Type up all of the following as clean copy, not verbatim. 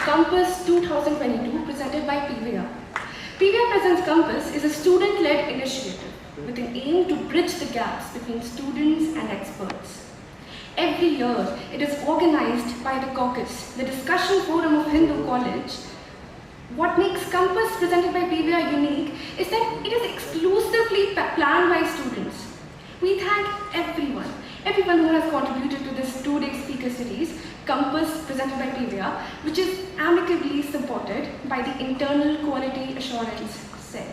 Campus 2022 presented by PVR. PVR Presents Campus is a student-led initiative with an aim to bridge the gaps between students and experts. Every year, it is organized by the caucus, the discussion forum of Hindu College. What makes Campus presented by PVR unique is that it is exclusively planned by students. We thank everyone who has contributed to this two-day speaker series, Campus presented by PVR, which is amicably supported by the Internal Quality Assurance Cell.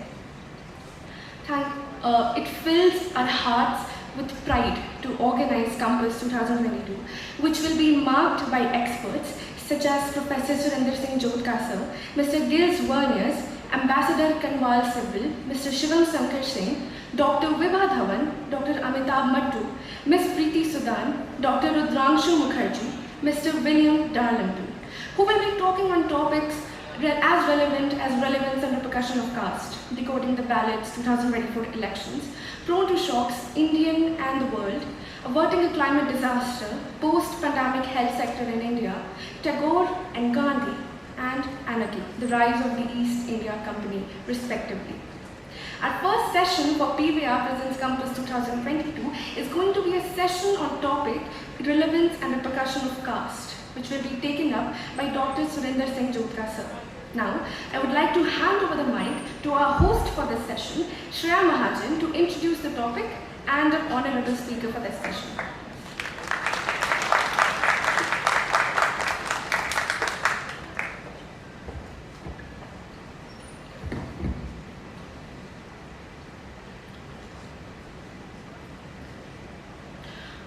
It fills our hearts with pride to organize Campus 2022, which will be marked by experts such as Professor Surinder Singh Jodhka sir, Mr. Gils Verniers, Ambassador Kanwal Sibil, Mr. Shivam Shankar Singh, Dr. Vibha Dhawan, Dr. Amitabh Mattu, Ms. Preeti Sudan, Dr. Rudrangshu Mukherjee, Mr. William Darlington, who will be talking on topics as relevant as relevance and repercussion of caste, decoding the ballots 2024 elections, prone to shocks, Indian and the world, averting a climate disaster, post-pandemic health sector in India, Tagore and Gandhi, and anarchy, the rise of the East India Company, respectively. Our first session for PVR Presents Campus 2022 is going to be a session on topic Relevance and Repercussion of Caste, which will be taken up by Dr. Surinder Singh Jodhka sir. Now, I would like to hand over the mic to our host for this session, Shreya Mahajan, to introduce the topic and an honorable speaker for this session.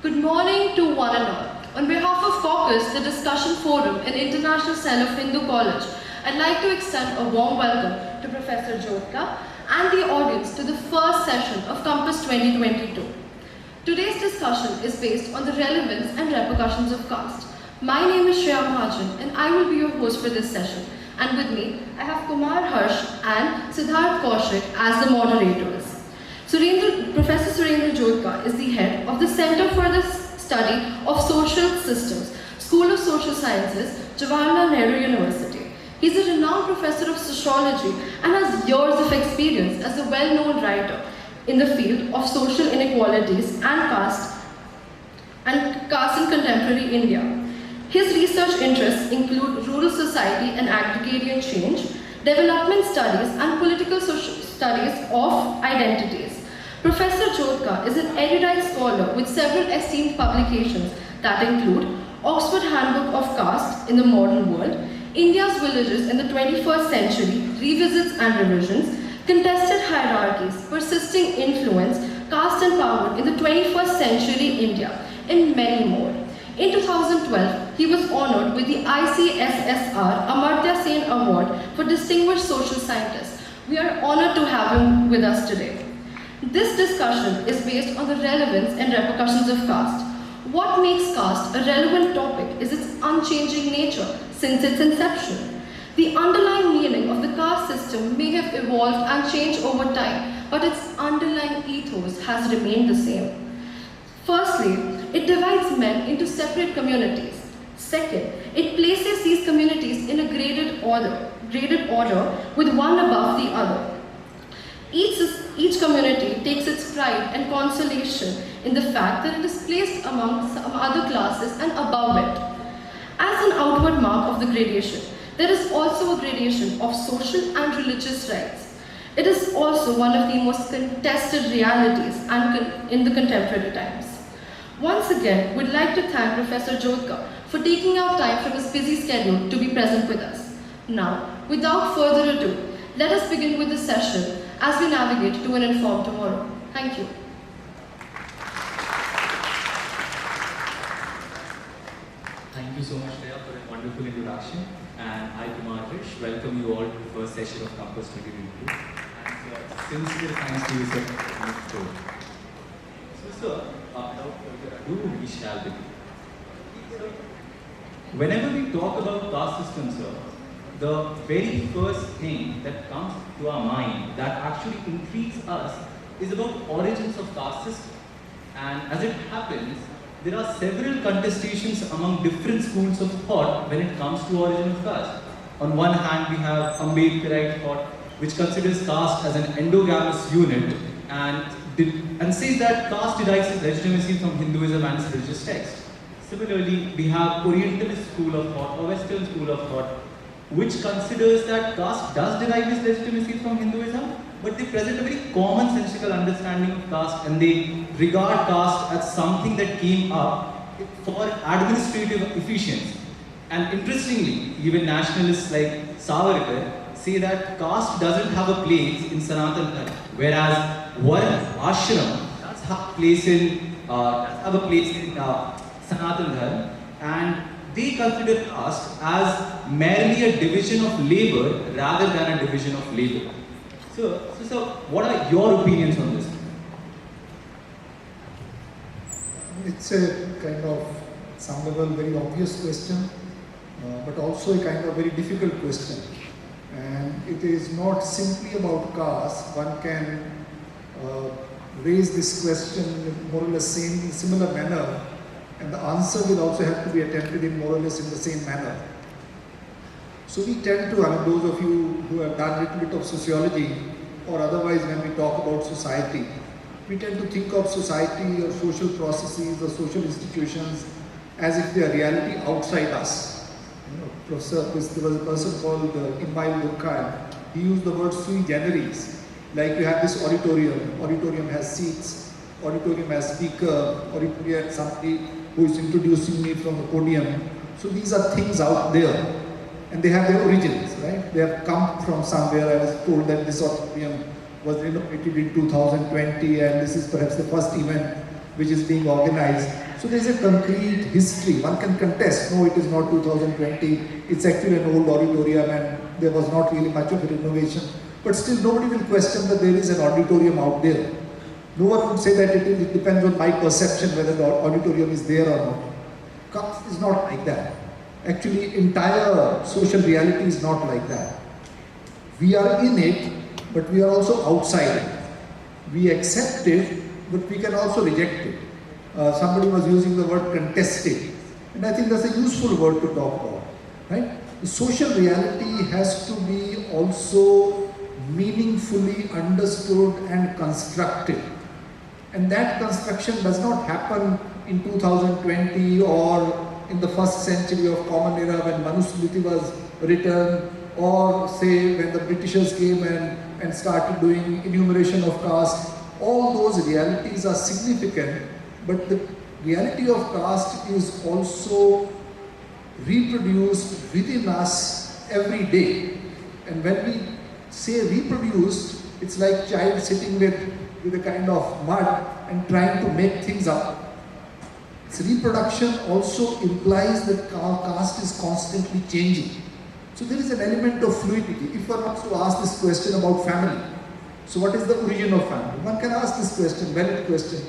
Good morning to one and all. On behalf of Caucus, the Discussion Forum and International Cell of Hindu College, I'd like to extend a warm welcome to Professor Jodhka and the audience to the first session of Campus 2022. Today's discussion is based on the relevance and repercussions of caste. My name is Shreya Mahajan and I will be your host for this session. And with me, I have Kumar Harsh and Siddharth Kaushik as the moderators. Professor Surinder Jodhka is the head of the Center for the Study of Social Systems, School of Social Sciences, Jawaharlal Nehru University. He is a renowned professor of sociology and has years of experience as a well-known writer in the field of social inequalities and caste in contemporary India. His research interests include rural society and agrarian change, development studies, and political social studies of identities. Professor Jodhka is an erudite scholar with several esteemed publications that include Oxford Handbook of Caste in the Modern World, India's Villages in the 21st Century, Revisits and Revisions, Contested Hierarchies, Persisting Influence, Caste and Power in the 21st Century India, and many more. In 2012, he was honored with the ICSSR Amartya Sen Award for Distinguished Social Scientist. We are honored to have him with us today. This discussion is based on the relevance and repercussions of caste. What makes caste a relevant topic is its unchanging nature since its inception. The underlying meaning of the caste system may have evolved and changed over time, but its underlying ethos has remained the same. Firstly, it divides men into separate communities. Second, it places these communities in a graded order with one above the other. Each community takes its pride and consolation in the fact that it is placed among some other classes and above it. As an outward mark of the gradation, there is also a gradation of social and religious rights. It is also one of the most contested realities in the contemporary times. Once again, we'd like to thank Professor Jodhka for taking out time from his busy schedule to be present with us. Now, without further ado, let us begin with the session as we navigate to an informed tomorrow. Thank you. Thank you so much, Shreya, for a wonderful introduction. And I, Kumar Harsh, welcome you all to the first session of Campus 2022. And sincere thanks to you, sir. So, sir, without further ado, we shall begin. Whenever we talk about caste system, sir, the very first thing that comes to our mind that actually intrigues us is about origins of caste system. And as it happens, there are several contestations among different schools of thought when it comes to origin of caste. On one hand, we have Ambedkarite thought, which considers caste as an endogamous unit and says that caste derives its legitimacy from Hinduism and its religious text. Similarly, we have Orientalist school of thought or Western school of thought, which considers that caste does derive its legitimacy from Hinduism, but they present a very commonsensical understanding of caste, and they regard caste as something that came up for administrative efficiency. And interestingly, even nationalists like Savarkar say that caste doesn't have a place in Sanatana Dharma, whereas Varna, ashram, does have a place in Sanatana Dharma, and they consider caste as merely a division of labor rather than a division of labor. So, what are your opinions on this? It's a kind of, some level, very obvious question, but also a kind of very difficult question. And it is not simply about caste. One can raise this question in more or less similar manner, and the answer will also have to be attempted in more or less in the same manner. So we tend to, those of you who have done a little bit of sociology, or otherwise when we talk about society, we tend to think of society or social processes or social institutions as if they are reality outside us. There was a person called Immanuel Durkheim. He used the word sui generis. Like you have this auditorium has seats, auditorium has speaker, auditorium has somebody who is introducing me from the podium. So these are things out there, and they have their origins, right? They have come from somewhere. I was told that this auditorium was renovated in 2020, and this is perhaps the first event which is being organized. So there is a concrete history. One can contest, no, it is not 2020, it's actually an old auditorium and there was not really much of a renovation. But still nobody will question that there is an auditorium out there. No one would say that it depends on my perception whether the auditorium is there or not. Caste is not like that. Actually, entire social reality is not like that. We are in it, but we are also outside it. We accept it, but we can also reject it. Somebody was using the word contested, and I think that's a useful word to talk about, right? The social reality has to be also meaningfully understood and constructed. And that construction does not happen in 2020 or in the first century of Common Era when Manusmriti was written, or say when the Britishers came and started doing enumeration of caste. All those realities are significant, but the reality of caste is also reproduced within us every day. And when we say reproduced, it's like child sitting with a kind of mud and trying to make things up. Its reproduction also implies that caste is constantly changing. So there is an element of fluidity. If one wants to ask this question about family, so what is the origin of family? One can ask this question, valid question.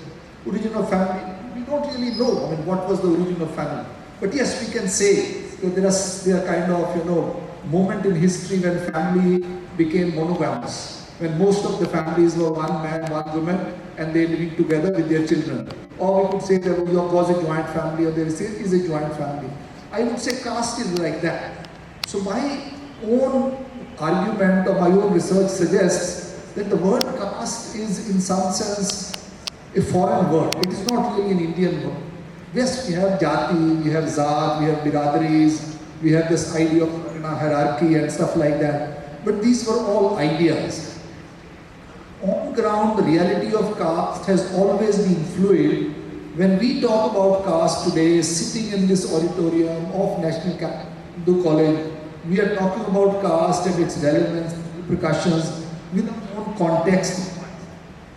Origin of family, we don't really know. What was the origin of family? But yes, we can say that there are kind of, moment in history when family became monogamous, when most of the families were one man, one woman, and they living together with their children. Or we could say there was a joint family, or there is a joint family. I would say caste is like that. So my own argument or my own research suggests that the word caste is in some sense a foreign word. It is not really an Indian word. Yes, we have jati, we have zaat, we have biradaris, we have this idea of hierarchy and stuff like that. But these were all ideas. On ground, the reality of caste has always been fluid. When we talk about caste today, sitting in this auditorium of National Hindu College, we are talking about caste and its relevance, repercussions with our own context.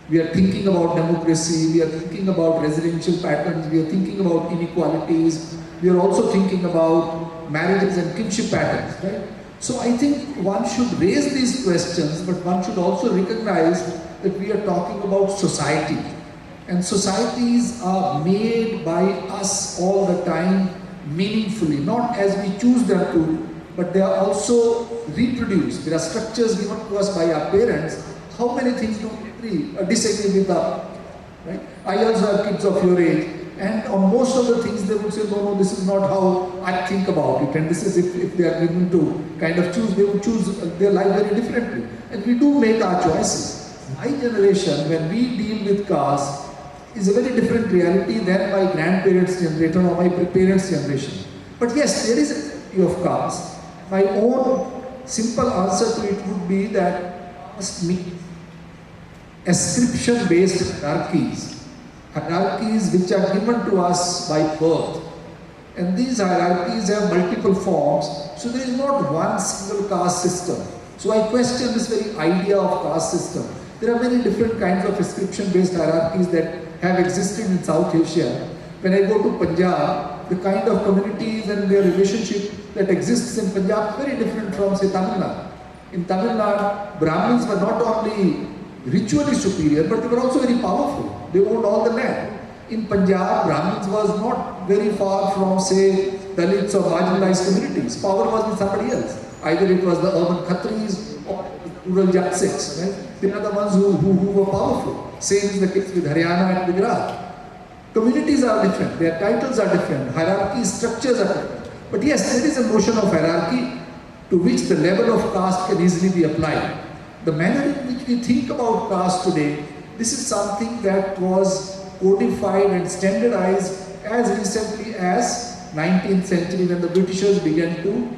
We are thinking about democracy, we are thinking about residential patterns, we are thinking about inequalities, we are also thinking about marriages and kinship patterns, right? So I think one should raise these questions, but one should also recognize that we are talking about society. And societies are made by us all the time meaningfully, not as we choose them to, but they are also reproduced. There are structures given to us by our parents. How many things do we disagree with them? Right? I also have kids of your age, And on most of the things they would say, no, this is not how I think about it. And this is if they are given to kind of choose, they would choose their life very differently. And we do make our choices. My generation, when we deal with caste, is a very different reality than my grandparents' generation or my parents' generation. But yes, there is a reality of caste. My own simple answer to it would be that caste means ascription-based hierarchies. Hierarchies which are given to us by birth. And these hierarchies have multiple forms, so there is not one single caste system. So I question this very idea of caste system. There are many different kinds of ascription-based hierarchies that have existed in South Asia. When I go to Punjab, the kind of communities and their relationship that exists in Punjab is very different from, say, Tamil Nadu. In Tamil Nadu, Brahmins were not only ritually superior, but they were also very powerful. They owned all the land. In Punjab, Brahmins was not very far from, say, Dalits or marginalized communities. Power was with somebody else. Either it was the urban Khatris or rural Jatsiks. Right? They are the ones who were powerful. Same is the case with Haryana and Gujarat. Communities are different, their titles are different, hierarchy structures are different. But yes, there is a notion of hierarchy to which the level of caste can easily be applied. The manner in which we think about caste today, this is something that was codified and standardized as recently as 19th century when the Britishers began to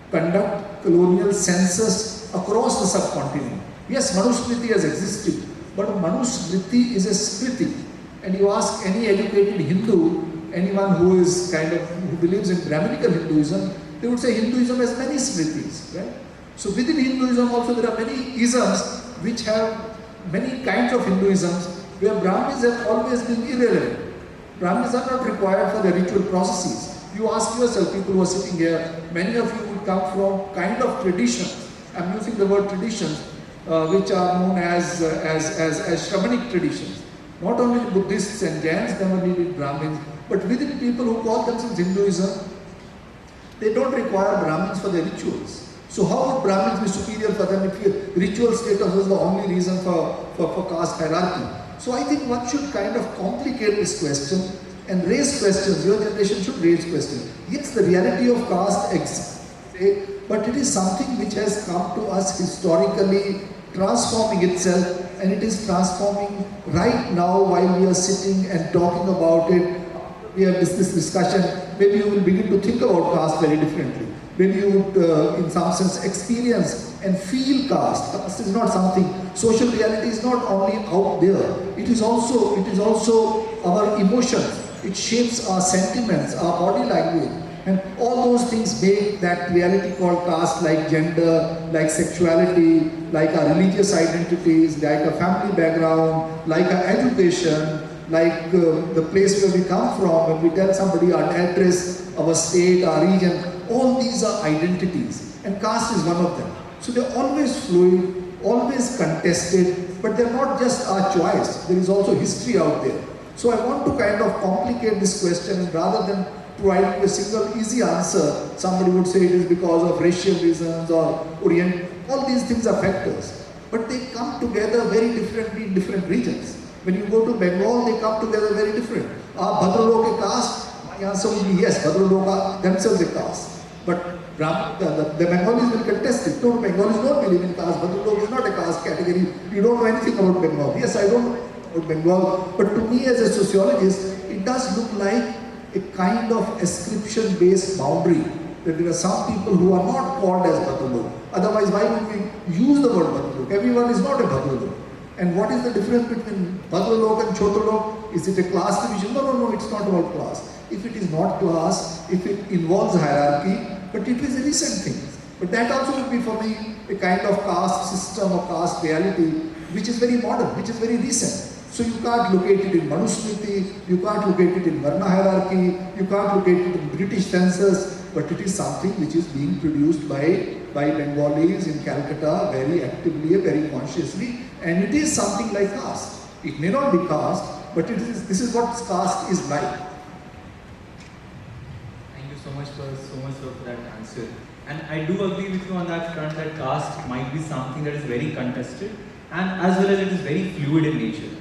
conduct colonial census across the subcontinent. Yes, Manusmriti has existed, but Manusmriti is a smriti. And you ask any educated Hindu, anyone who is who believes in Brahminical Hinduism, they would say Hinduism has many smritis, right? So within Hinduism also there are many isms which have many kinds of Hinduisms where Brahmins have always been irrelevant. Brahmins are not required for their ritual processes. You ask yourself, people who are sitting here, many of you would come from kind of traditions. I'm using the word traditions, which are known as Shramanic traditions. Not only Buddhists and Jains never needed Brahmins, but within people who call themselves Hinduism, they don't require Brahmins for their rituals. So how would Brahmins be superior for them if ritual status was the only reason for caste hierarchy? So I think one should kind of complicate this question and raise questions. Your generation should raise questions. Yes, the reality of caste exists, but it is something which has come to us historically, transforming itself, and it is transforming right now while we are sitting and talking about it. We have this discussion, maybe you will begin to think about caste very differently. Maybe you would, in some sense, experience and feel caste. Caste is not something, social reality is not only out there, it is also our emotions. It shapes our sentiments, our body language. And all those things make that reality called caste, like gender, like sexuality, like our religious identities, like a family background, like our education, like the place where we come from. When we tell somebody our address, our state, our region, all these are identities. And caste is one of them. So they're always fluid, always contested, but they're not just our choice. There is also history out there. So I want to kind of complicate this question, and rather than providing a single easy answer, somebody would say it is because of racial reasons or Orient. All these things are factors, but they come together very differently in different regions. When you go to Bengal, they come together very different. Are Bhadralok a caste? My answer would be yes, Bhadralok are themselves a caste. But the Bengalis will contest it. No, Bengalis don't believe in caste. Bhadralok is not a caste category. You don't know anything about Bengal. Yes, I don't know about Bengal, but to me as a sociologist, it does look like a kind of ascription-based boundary, that there are some people who are not called as Bhadralok. Otherwise, why would we use the word Bhadralok? Everyone is not a Bhadralok. And what is the difference between Bhadralok and Chotalok? Is it a class division? No, it's not about class. If it is not class, if it involves hierarchy, but it is a recent thing. But that also would be for me a kind of caste system or caste reality which is very modern, which is very recent. So you can't locate it in Manusmriti, you can't locate it in Varna hierarchy, you can't locate it in British census, but it is something which is being produced by Bengalis in Calcutta very actively, very consciously, and it is something like caste. It may not be caste, but this is what caste is like. Thank you so much for that answer. And I do agree with you on that front that caste might be something that is very contested, and as well as it is very fluid in nature.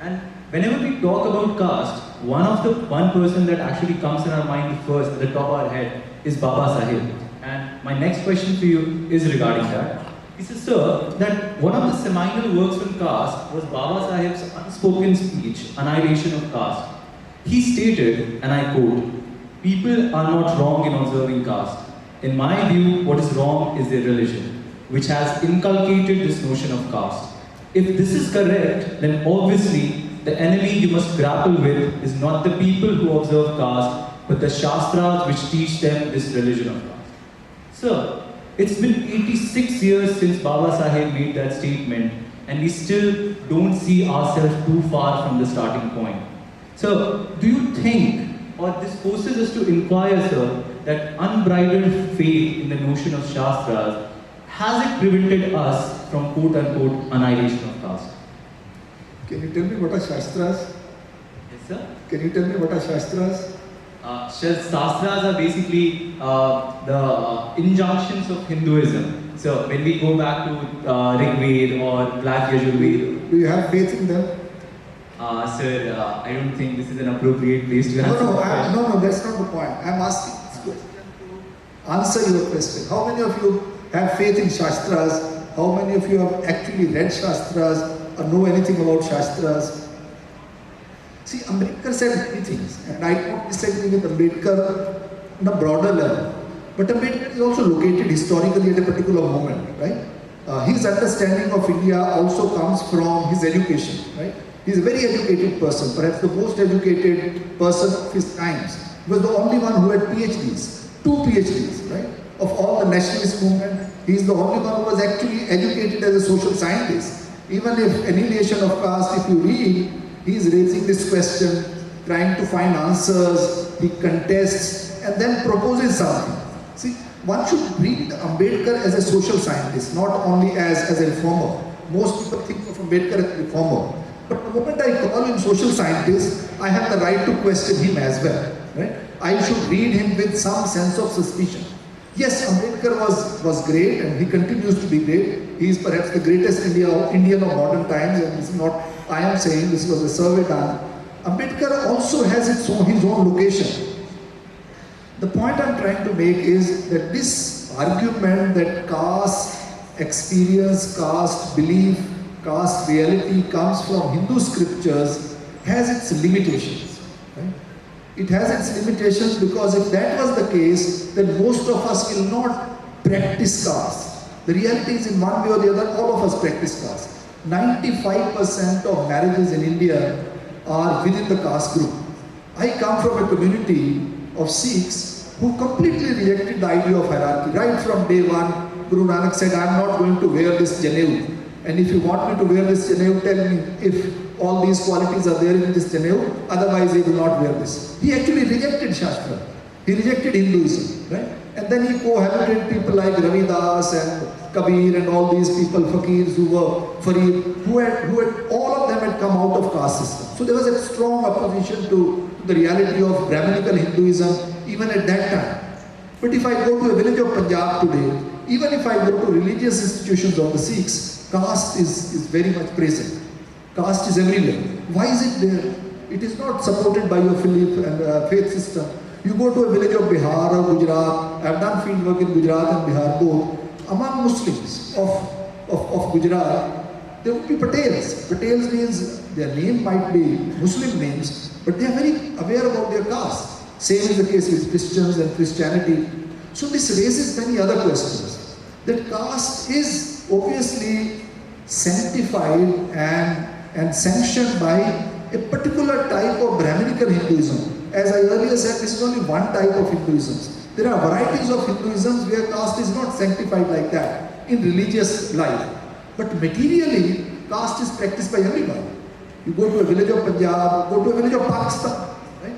And whenever we talk about caste, one person that actually comes in our mind first, at the top of our head, is Baba Sahib. And my next question for you is regarding that. He says, sir, that one of the seminal works on caste was Baba Sahib's unspoken speech, Annihilation of Caste. He stated, and I quote, "People are not wrong in observing caste. In my view, what is wrong is their religion, which has inculcated this notion of caste. If this is correct, then obviously the enemy you must grapple with is not the people who observe caste, but the Shastras which teach them this religion of caste." Sir, it's been 86 years since Baba Sahib made that statement, and we still don't see ourselves too far from the starting point. So, do you think, or this forces us to inquire, sir, that unbridled faith in the notion of Shastras, has it prevented us from quote-unquote annihilation of caste? Can you tell me what are Shastras? Yes, sir. Can you tell me what are Shastras? Shastras are basically the injunctions of Hinduism. So when we go back to Rig Veda or Black Yajurveda. Do you have faith in them? Sir, I don't think this is an appropriate place to answer. No, that's not the point. I'm asking this question to answer your question. How many of you have faith in Shastras? How many of you have actually read Shastras or know anything about Shastras? See, Ambedkar said many things, and I don't disagree with Ambedkar on a broader level. But Ambedkar is also located historically at a particular moment, right? His understanding of India also comes from his education, right? He's a very educated person, perhaps the most educated person of his times. He was the only one who had PhDs, 2 PhDs, right? Of all the nationalist movement, he's the only one who was actually educated as a social scientist. Even if annihilation of caste, if you read, he's raising this question, trying to find answers, he contests, and then proposes something. See, one should read Ambedkar as a social scientist, not only as a reformer. Most people think of Ambedkar as a reformer. But the moment I call him social scientist, I have the right to question him as well, right? I should read him with some sense of suspicion. Yes, Ambedkar was great, and he continues to be great. He is perhaps the greatest Indian of modern times, and this is not, I am saying, this was a survey done. Ambedkar also has his own location. The point I am trying to make is that this argument that caste experience, caste belief, caste reality comes from Hindu scriptures has its limitations. Right? It has its limitations because if that was the case, then most of us will not practice caste. The reality is, in one way or the other, all of us practice caste. 95% of marriages in India are within the caste group. I come from a community of Sikhs who completely rejected the idea of hierarchy. Right from day one, Guru Nanak said, I am not going to wear this janeau. And if you want me to wear this janeau, tell me if all these qualities are there in this janeau, otherwise I will not wear this. He actually rejected Shastra. He rejected Hinduism, right? And then he cohabited people like Ravidas and Kabir and all these people, fakirs who were Farid, who had all of them had come out of caste system. So there was a strong opposition to the reality of Brahminical Hinduism even at that time. But if I go to a village of Punjab today, even if I go to religious institutions of the Sikhs, caste is very much present. Caste is everywhere. Why is it there? It is not supported by your faith system. You go to a village of Bihar or Gujarat, I have done field work in Gujarat and Bihar both. Among Muslims of Gujarat, there would be Patels. Patels means their name might be Muslim names, but they are very aware about their caste. Same is the case with Christians and Christianity. So this raises many other questions. That caste is obviously sanctified and sanctioned by a particular type of Brahminical Hinduism. As I earlier said, this is only one type of Hinduism. There are varieties of Hinduism where caste is not sanctified like that in religious life. But materially, caste is practiced by everybody. You go to a village of Punjab, go to a village of Pakistan, right?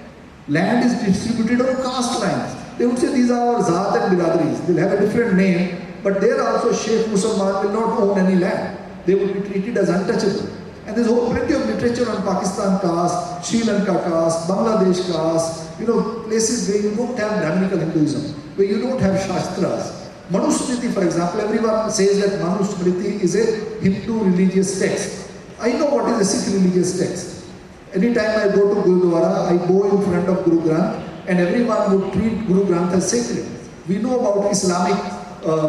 Land is distributed on caste lines. They would say these are our Zaat and Biradaris. They'll have a different name, but there also Sheikh Musalman will not own any land. They will be treated as untouchable. And there's plenty of literature on Pakistan caste, Sri Lanka caste, Bangladesh caste, places where you don't have Brahminical Hinduism, where you don't have Shastras. Manusmriti, for example, everyone says that Manusmriti is a Hindu religious text. I know what is a Sikh religious text. Anytime I go to Gurudwara, I go in front of Guru Granth, and everyone would treat Guru Granth as sacred. We know about Islamic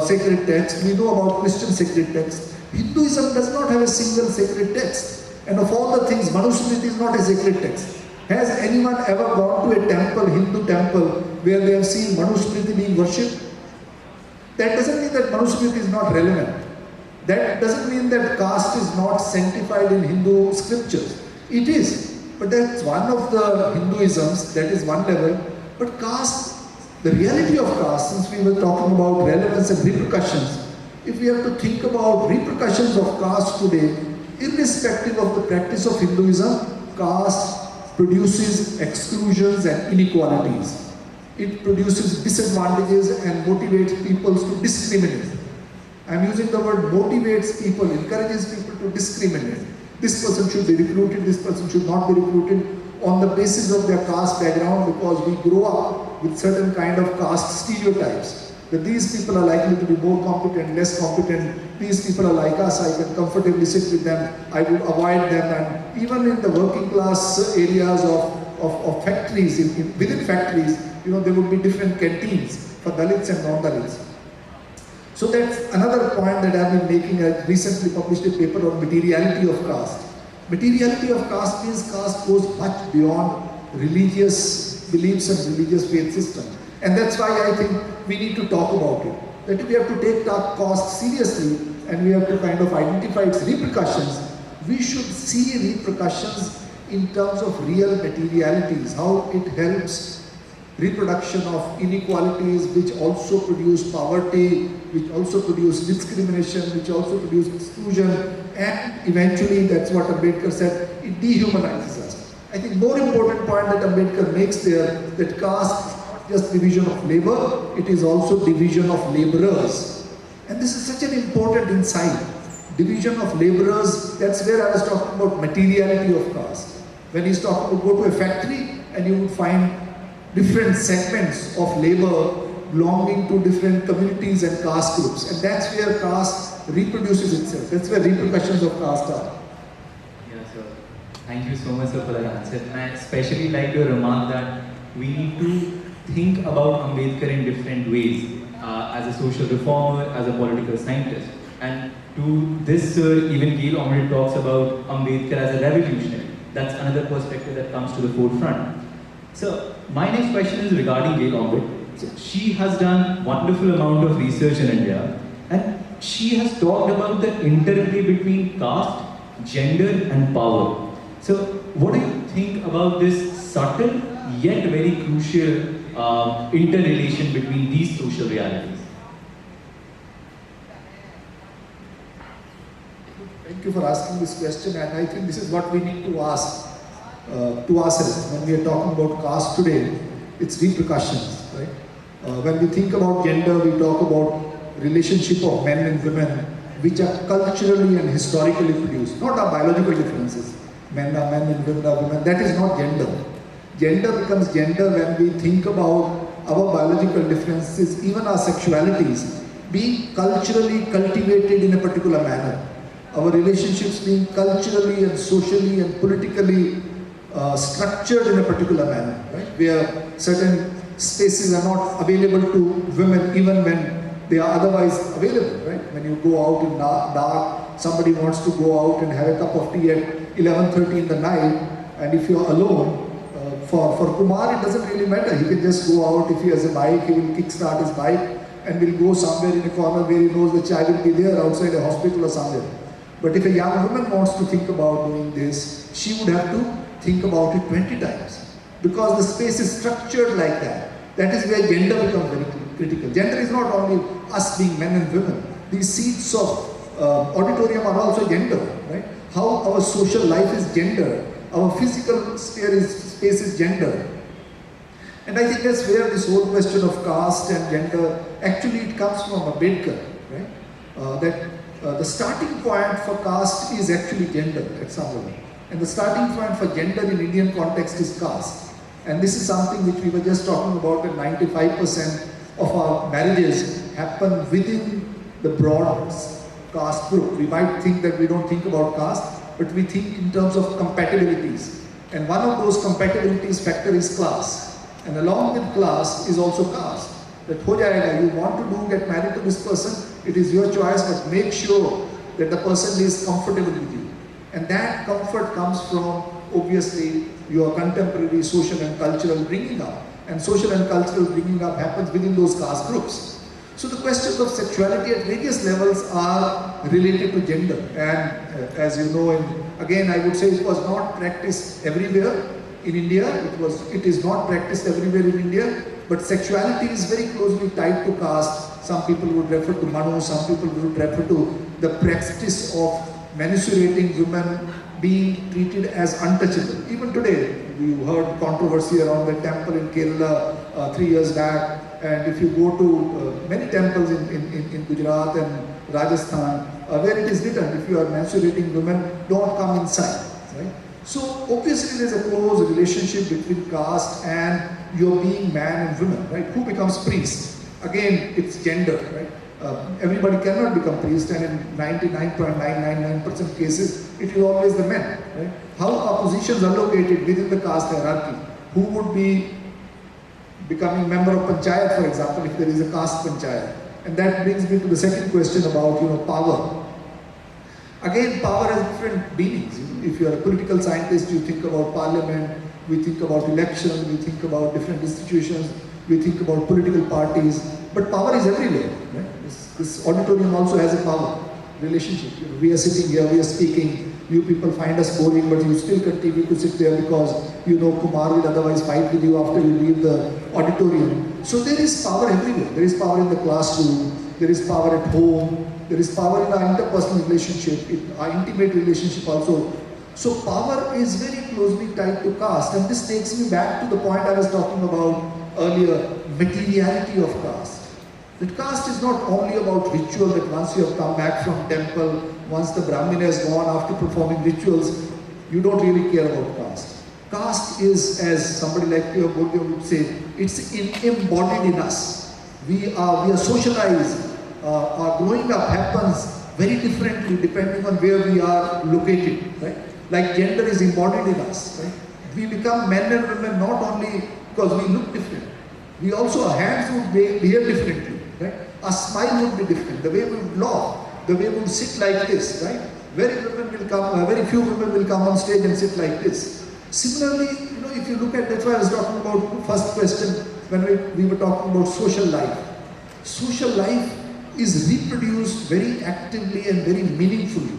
sacred text, we know about Christian sacred text. Hinduism does not have a single sacred text. And of all the things, Manusmriti is not a sacred text. Has anyone ever gone to a temple, Hindu temple, where they have seen Manusmriti being worshipped? That doesn't mean that Manusmriti is not relevant. That doesn't mean that caste is not sanctified in Hindu scriptures. It is. But that's one of the Hinduisms, that is one level. But caste, the reality of caste, since we were talking about relevance and repercussions, if we have to think about repercussions of caste today, irrespective of the practice of Hinduism, caste produces exclusions and inequalities. It produces disadvantages and motivates people to discriminate. I am using the word motivates people, encourages people to discriminate. This person should be recruited, this person should not be recruited on the basis of their caste background, because we grow up with certain kind of caste stereotypes. That these people are likely to be more competent, less competent, these people are like us, I can comfortably sit with them, I would avoid them. And even in the working class areas of factories, within factories, there would be different canteens for Dalits and non-Dalits. So that's another point that I've been making. I recently published a paper on materiality of caste. Materiality of caste means caste goes much beyond religious beliefs and religious faith system. And that's why I think we need to talk about it. That we have to take caste seriously and we have to kind of identify its repercussions. We should see repercussions in terms of real materialities, how it helps reproduction of inequalities, which also produce poverty, which also produce discrimination, which also produce exclusion, and eventually, that's what Ambedkar said, it dehumanizes us. I think more important point that Ambedkar makes there, that caste is not just division of labor, it is also division of laborers. And this is such an important insight. Division of laborers, that's where I was talking about materiality of caste. When he's talking about go to a factory and you would find different segments of labor belonging to different communities and caste groups. And that's where caste reproduces itself. That's where repercussions of caste are. Yeah, sir. Thank you so much, sir, for that answer. And I especially like your remark that we need to think about Ambedkar in different ways, as a social reformer, as a political scientist. And to this, sir, even Gail Omrit talks about Ambedkar as a revolutionary. That's another perspective that comes to the forefront. So, my next question is regarding Gail Omrit. So, she has done wonderful amount of research in India, and she has talked about the interplay between caste, gender, and power. So, what do you think about this subtle yet very crucial interrelation between these social realities? Thank you for asking this question, and I think this is what we need to ask to ourselves when we are talking about caste today. Its repercussions, right? When we think about gender, we talk about relationship of men and women, which are culturally and historically produced, not our biological differences. Men are men and women are women. That is not gender. Gender becomes gender when we think about our biological differences, even our sexualities, being culturally cultivated in a particular manner. Our relationships being culturally and socially and politically structured in a particular manner, right? Where certain spaces are not available to women even when they are otherwise available, right? When you go out in dark, somebody wants to go out and have a cup of tea at 11:30 in the night, and if you're alone, for Kumar it doesn't really matter. He can just go out. If he has a bike, he will kickstart his bike and will go somewhere in a corner where he knows the child will be there outside a hospital or somewhere. But if a young woman wants to think about doing this, she would have to think about it 20 times. Because the space is structured like that. That is where gender becomes very critical. Gender is not only us being men and women. These seats of auditorium are also gender, right? How our social life is gender. Our physical space is gender. And I think that's where this whole question of caste and gender, actually it comes from Ambedkar, right? The starting point for caste is actually gender at some level. And the starting point for gender in Indian context is caste. And this is something which we were just talking about, that 95% of our marriages happen within the broad caste group. We might think that we don't think about caste, but we think in terms of compatibilities. And one of those compatibilities factor is class. And along with class is also caste. That ho jayega, you want to get married to this person, it is your choice, but make sure that the person is comfortable with you. And that comfort comes from, obviously, your contemporary social and cultural bringing up. And social and cultural bringing up happens within those caste groups. So the questions of sexuality at various levels are related to gender. And as you know, again I would say it was not practiced everywhere in India. It is not practiced everywhere in India. But sexuality is very closely tied to caste. Some people would refer to Manu, some people would refer to the practice of menstruating women being treated as untouchable. Even today, we heard controversy around the temple in Kerala 3 years back. And if you go to many temples in Gujarat and Rajasthan, where it is written, if you are menstruating women, don't come inside. Right? So obviously there is a close relationship between caste and your being man and woman. Right? Who becomes priest? Again, it's gender. Right? Everybody cannot become priest, and in 99.999% cases, it is always the men. Right? How are positions allocated within the caste hierarchy? Who would be becoming member of panchayat, for example, if there is a caste panchayat? And that brings me to the second question about power. Again, power has different meanings. If you are a political scientist, you think about parliament, we think about elections, we think about different institutions, we think about political parties, but power is everywhere. Right? This auditorium also has a power relationship. We are sitting here, we are speaking, you people find us boring, but you still continue to sit there because Kumar will otherwise fight with you after you leave the auditorium. So there is power everywhere. There is power in the classroom, there is power at home, there is power in our interpersonal relationship, in our intimate relationship also. So power is very closely tied to caste, and this takes me back to the point I was talking about earlier, materiality of caste. That caste is not only about ritual, that once you have come back from temple, once the Brahmin has gone after performing rituals, you don't really care about caste. Caste is, as somebody like Pierre Bourdieu would say, it's embodied in us. We are socialized. Our growing up happens very differently depending on where we are located. Right? Like gender is embodied in us. Right? We become men and women not only because we look different. We also, our hands would behave differently. Right? Our smile would be different. The way we would laugh, the way we would sit like this. Right? Very few women will come on stage and sit like this. Similarly, if you look at, that's why I was talking about first question when we were talking about social life. Social life is reproduced very actively and very meaningfully.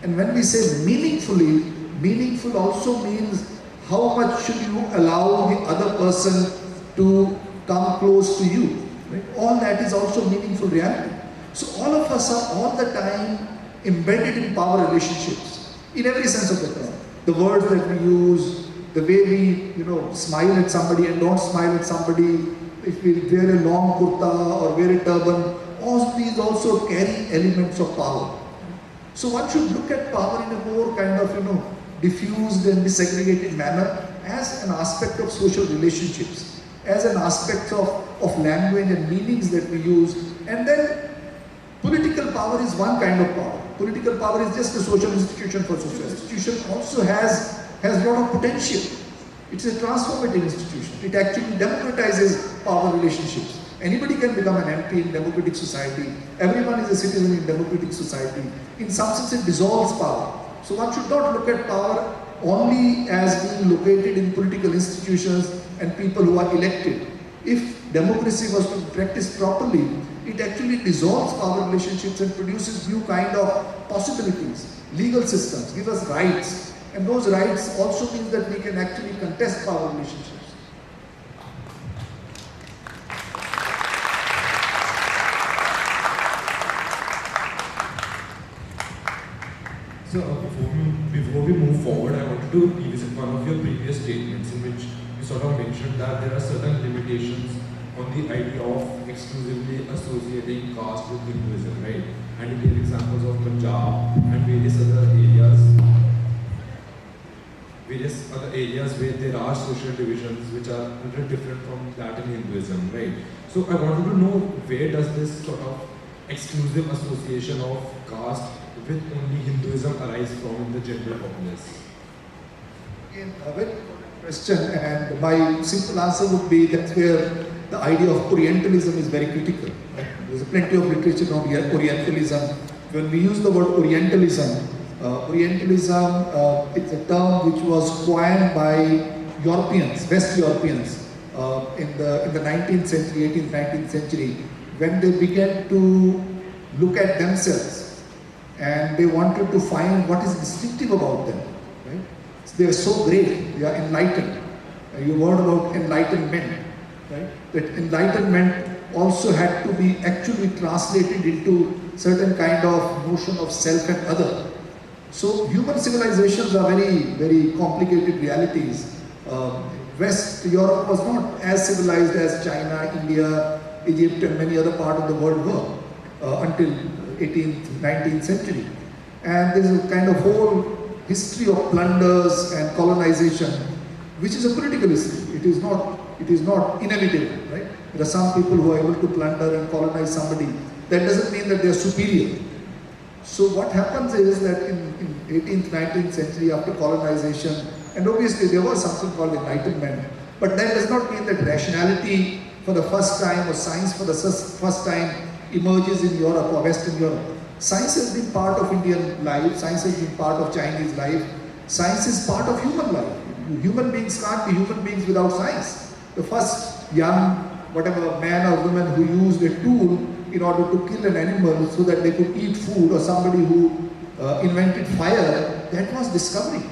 And when we say meaningfully, meaningful also means how much should you allow the other person to come close to you. Right? All that is also meaningful reality. So all of us are all the time embedded in power relationships, in every sense of the term. The words that we use, the way we smile at somebody and don't smile at somebody, if we wear a long kurta or wear a turban, all these also carry elements of power. So one should look at power in a more kind of diffused and disaggregated manner as an aspect of social relationships, as an aspect of language and meanings that we use. And then political power is one kind of power. Political power is just a social institution for social institution. Also has a lot of potential. It's a transformative institution. It actually democratizes power relationships. Anybody can become an MP in democratic society. Everyone is a citizen in democratic society. In some sense, it dissolves power. So one should not look at power only as being located in political institutions and people who are elected. If democracy was to be practiced properly, it actually dissolves power relationships and produces new kind of possibilities. Legal systems give us rights, and those rights also mean that we can actually contest power relationships. So before we move forward, I wanted to revisit one of your previous statements in which you sort of mentioned that there are certain limitations on the idea of exclusively associating caste with Hinduism, right? And you gave examples of Punjab and various other areas where there are social divisions which are a little different from that in Hinduism, right? So I wanted to know, where does this sort of exclusive association of caste with only Hinduism arise from in the general populace? Again, a very important question, and my simple answer would be that's where the idea of Orientalism is very critical. Right? There's plenty of literature on Orientalism. When we use the word Orientalism, it's a term which was coined by Europeans, West Europeans, in the 19th century, 18th, 19th century, when they began to look at themselves and they wanted to find what is distinctive about them. Right? They are so great, they are enlightened. You heard about enlightenment, right? That enlightenment also had to be actually translated into certain kind of notion of self and other. So human civilizations are very, very complicated realities. West Europe was not as civilized as China, India, Egypt and many other parts of the world were until 18th, 19th century. And there's a kind of whole history of plunders and colonization, which is a political history. It is not inevitable, right? There are some people who are able to plunder and colonize somebody. That doesn't mean that they are superior. So what happens is that in 18th, 19th century after colonization, and obviously there was something called enlightenment, but that does not mean that rationality for the first time or science for the first time emerges in Europe or Western Europe. Science has been part of Indian life, science has been part of Chinese life, science is part of human life. Human beings can't be human beings without science. The first young, whatever man or woman who used a tool in order to kill an animal so that they could eat food, or somebody who invented fire, that was discovery.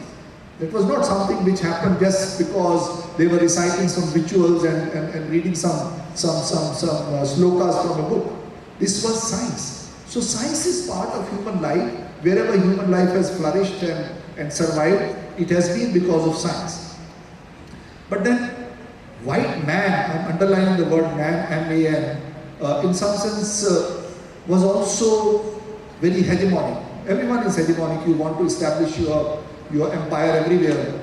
That was not something which happened just because they were reciting some rituals and reading some slokas from a book. This was science. So science is part of human life. Wherever human life has flourished and survived, it has been because of science. But then, white man, I'm underlining the word man, M-A-N, in some sense was also very hegemonic. Everyone is hegemonic. You want to establish your empire everywhere.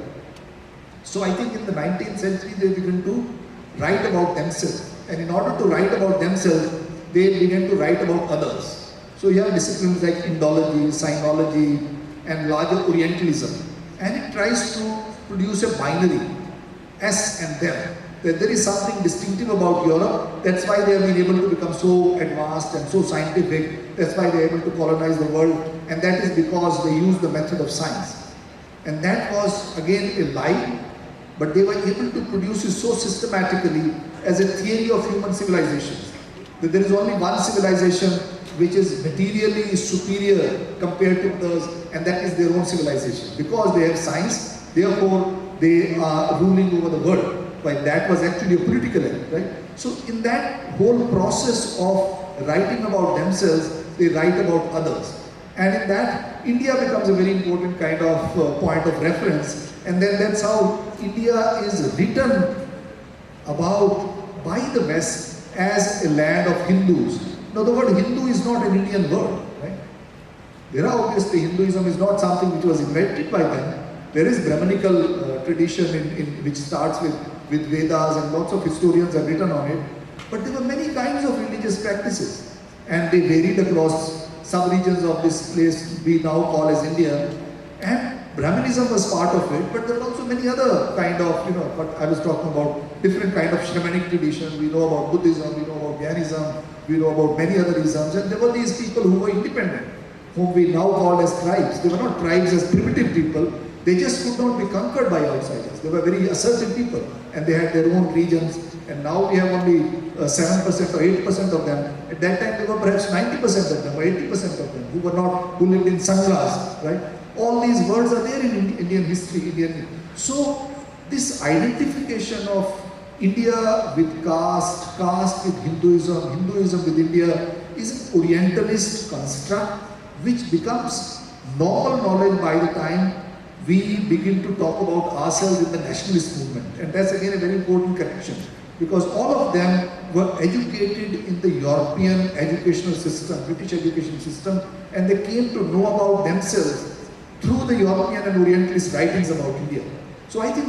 So I think in the 19th century they began to write about themselves. And in order to write about themselves, they began to write about others. So you have disciplines like Indology, Sinology, and larger Orientalism. And it tries to produce a binary, us and them. That there is something distinctive about Europe. That's why they have been able to become so advanced and so scientific. That's why they are able to colonize the world. And that is because they use the method of science. And that was again a lie, but they were able to produce it so systematically as a theory of human civilizations. That there is only one civilization which is materially superior compared to others, and that is their own civilization. Because they have science, therefore they are ruling over the world. But that was actually a political end, right? So in that whole process of writing about themselves, they write about others. And in that, India becomes a very important kind of point of reference. And then that's how India is written about by the West as a land of Hindus. Now the word Hindu is not an Indian word, right? There are obviously, Hinduism is not something which was invented by them. There is Brahmanical tradition which starts with Vedas, and lots of historians have written on it. But there were many kinds of religious practices, and they varied across sub-regions of this place we now call as India. And Brahmanism was part of it, but there were also many other kind of, what I was talking about, different kind of shamanic tradition. We know about Buddhism, we know about Jainism, we know about many other isms, and there were these people who were independent, whom we now call as tribes. They were not tribes as primitive people, they just could not be conquered by outsiders. They were very assertive people, and they had their own regions, and now we have only 7% or 8% of them. At that time there were perhaps 90% of them or 80% of them who lived in sanglas, right? All these words are there in Indian history. So this identification of India with caste, caste with Hinduism, Hinduism with India is an Orientalist construct which becomes normal knowledge by the time we begin to talk about ourselves in the nationalist movement. And that's again a very important connection, because all of them were educated in the European educational system, British education system, and they came to know about themselves through the European and Orientalist writings about India. So I think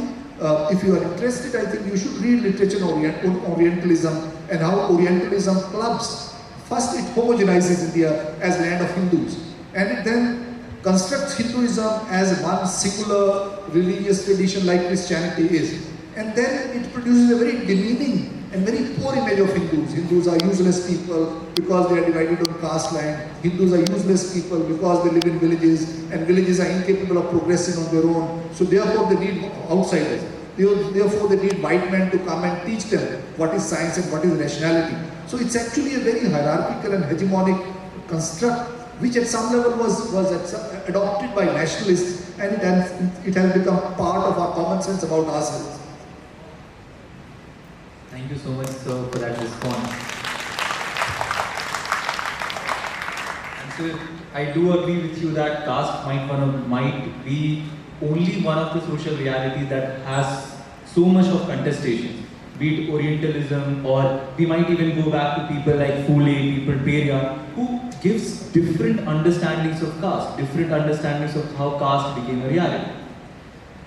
if you are interested, I think you should read literature on Orientalism and how Orientalism clubs. First it homogenizes India as land of Hindus, and it then constructs Hinduism as one singular religious tradition like Christianity is. And then it produces a very demeaning and very poor image of Hindus. Hindus are useless people because they are divided on caste line. Hindus are useless people because they live in villages, and villages are incapable of progressing on their own. So therefore they need outsiders. Therefore they need white men to come and teach them what is science and what is rationality. So it's actually a very hierarchical and hegemonic construct which at some level was adopted by nationalists, and it has become part of our common sense about ourselves. Thank you so much, sir, for that response. And so, I do agree with you that caste might be only one of the social realities that has so much of contestation, be it Orientalism, or we might even go back to people like Phule, people Peria, who gives different understandings of caste, different understandings of how caste became a reality.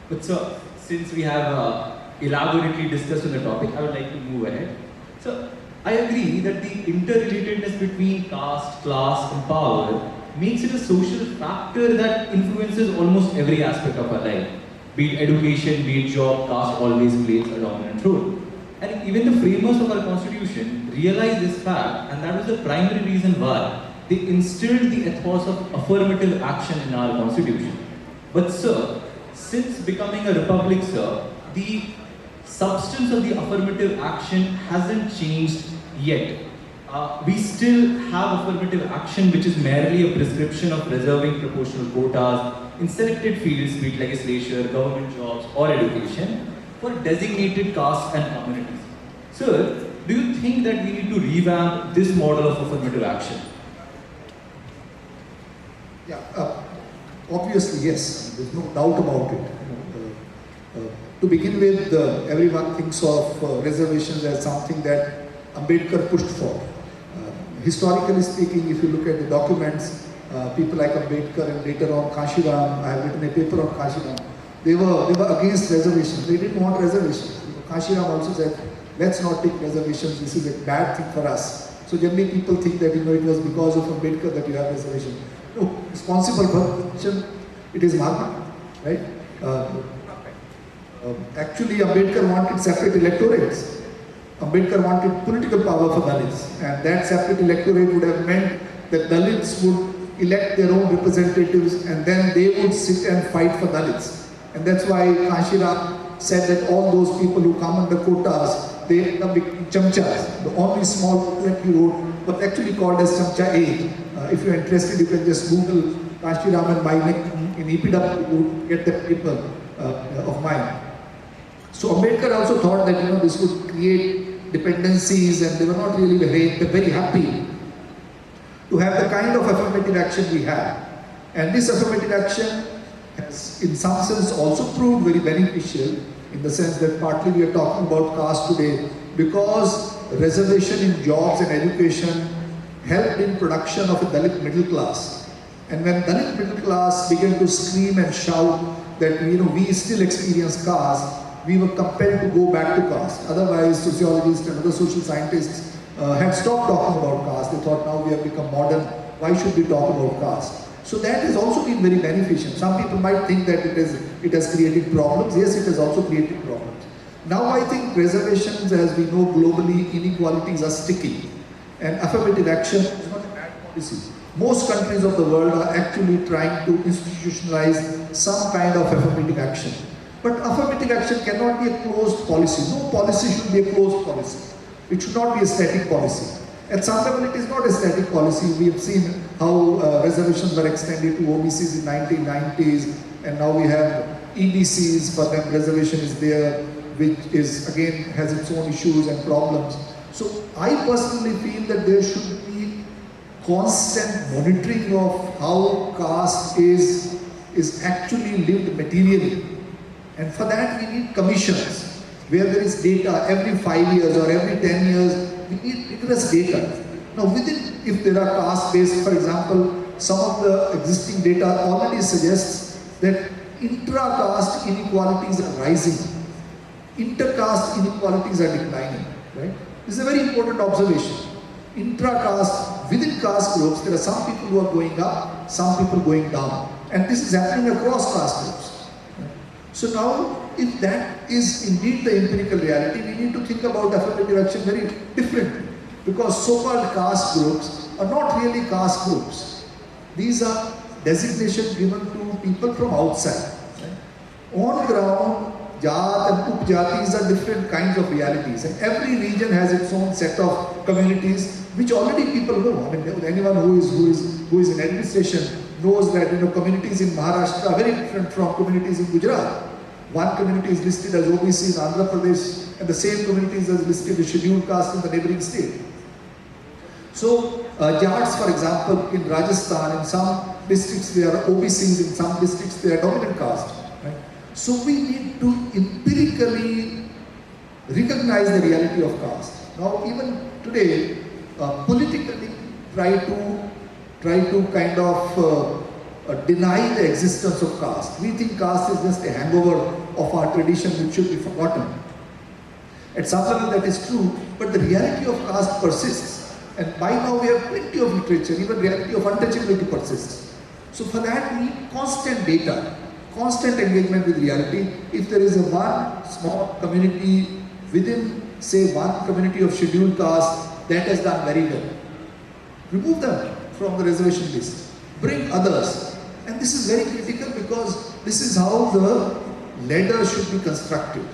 But sir, since we have elaborately discussed on the topic, I would like to move ahead. So, I agree that the interrelatedness between caste, class and power makes it a social factor that influences almost every aspect of our life. Be it education, be it job, caste always plays a dominant role. And even the framers of our constitution realized this fact, and that was the primary reason why they instilled the ethos of affirmative action in our constitution. But sir, since becoming a republic, sir, the substance of the affirmative action hasn't changed yet. We still have affirmative action which is merely a prescription of reserving proportional quotas in selected fields, be it legislature, government jobs or education, for designated castes and communities. Sir, do you think that we need to revamp this model of affirmative action? Yeah, obviously yes, there's no doubt about it. To begin with, everyone thinks of reservations as something that Ambedkar pushed for. Historically speaking, if you look at the documents, people like Ambedkar and later on Kashiram, I have written a paper on Kashiram, they were against reservations. They didn't want reservations. Kashiram also said, let's not take reservations, this is a bad thing for us. So generally people think that it was because of Ambedkar that you have reservations. No, responsible for it is Mahatma, right? Actually, Ambedkar wanted separate electorates. Ambedkar wanted political power for Dalits, and that separate electorate would have meant that Dalits would elect their own representatives and then they would sit and fight for Dalits. And that's why Kashiram said that all those people who come under quotas, they end up becoming chamchas. The only small that he wrote was actually called as Chamcha 8. If you're interested, you can just Google Kashiram and my name in EPW, you get that paper of mine. So Ambedkar also thought that this would create dependencies, and they were not really very happy to have the kind of affirmative action we have. And this affirmative action has in some sense also proved very beneficial, in the sense that partly we are talking about caste today because reservation in jobs and education helped in production of a Dalit middle class. And when Dalit middle class began to scream and shout that we still experience caste, we were compelled to go back to caste. Otherwise, sociologists and other social scientists had stopped talking about caste. They thought, now we have become modern, why should we talk about caste? So that has also been very beneficial. Some people might think that it has created problems. Yes, it has also created problems. Now I think reservations, as we know globally, inequalities are sticky. And affirmative action is not a bad policy. Most countries of the world are actually trying to institutionalize some kind of affirmative action. But affirmative action cannot be a closed policy. No policy should be a closed policy. It should not be a static policy. At some level, it is not a static policy. We have seen how reservations were extended to OBCs in 1990s, and now we have EBCs, for them reservation is there, which is again has its own issues and problems. So I personally feel that there should be constant monitoring of how caste is actually lived materially. And for that we need commissions, where there is data every 5 years or every 10 years, we need rigorous data. Now if there are caste-based, for example, some of the existing data already suggests that intra-caste inequalities are rising, inter-caste inequalities are declining, right? This is a very important observation. Intra-caste within caste groups, there are some people who are going up, some people going down. And this is happening across caste groups. So now, if that is indeed the empirical reality, we need to think about affirmative action very differently. Because so-called caste groups are not really caste groups. These are designations given to people from outside. Right? On ground, Jat and Upjatis are different kinds of realities, and every region has its own set of communities which already people know. I mean, anyone who is in administration knows that communities in Maharashtra are very different from communities in Gujarat. One community is listed as OBC in Andhra Pradesh, and the same community is listed as scheduled caste in the neighboring state. So, Jats, for example, in Rajasthan, in some districts they are OBCs, in some districts they are dominant caste. Right? So we need to empirically recognize the reality of caste. Now, even today, politically try to kind of deny the existence of caste. We think caste is just a hangover of our tradition which should be forgotten. At some level that is true, but the reality of caste persists. And by now we have plenty of literature, even reality of untouchability persists. So for that we need constant data, constant engagement with reality. If there is a one small community within, say, one community of scheduled caste that has done very well, remove them from the reservation list, bring others. And this is very critical because this is how the ladder should be constructed.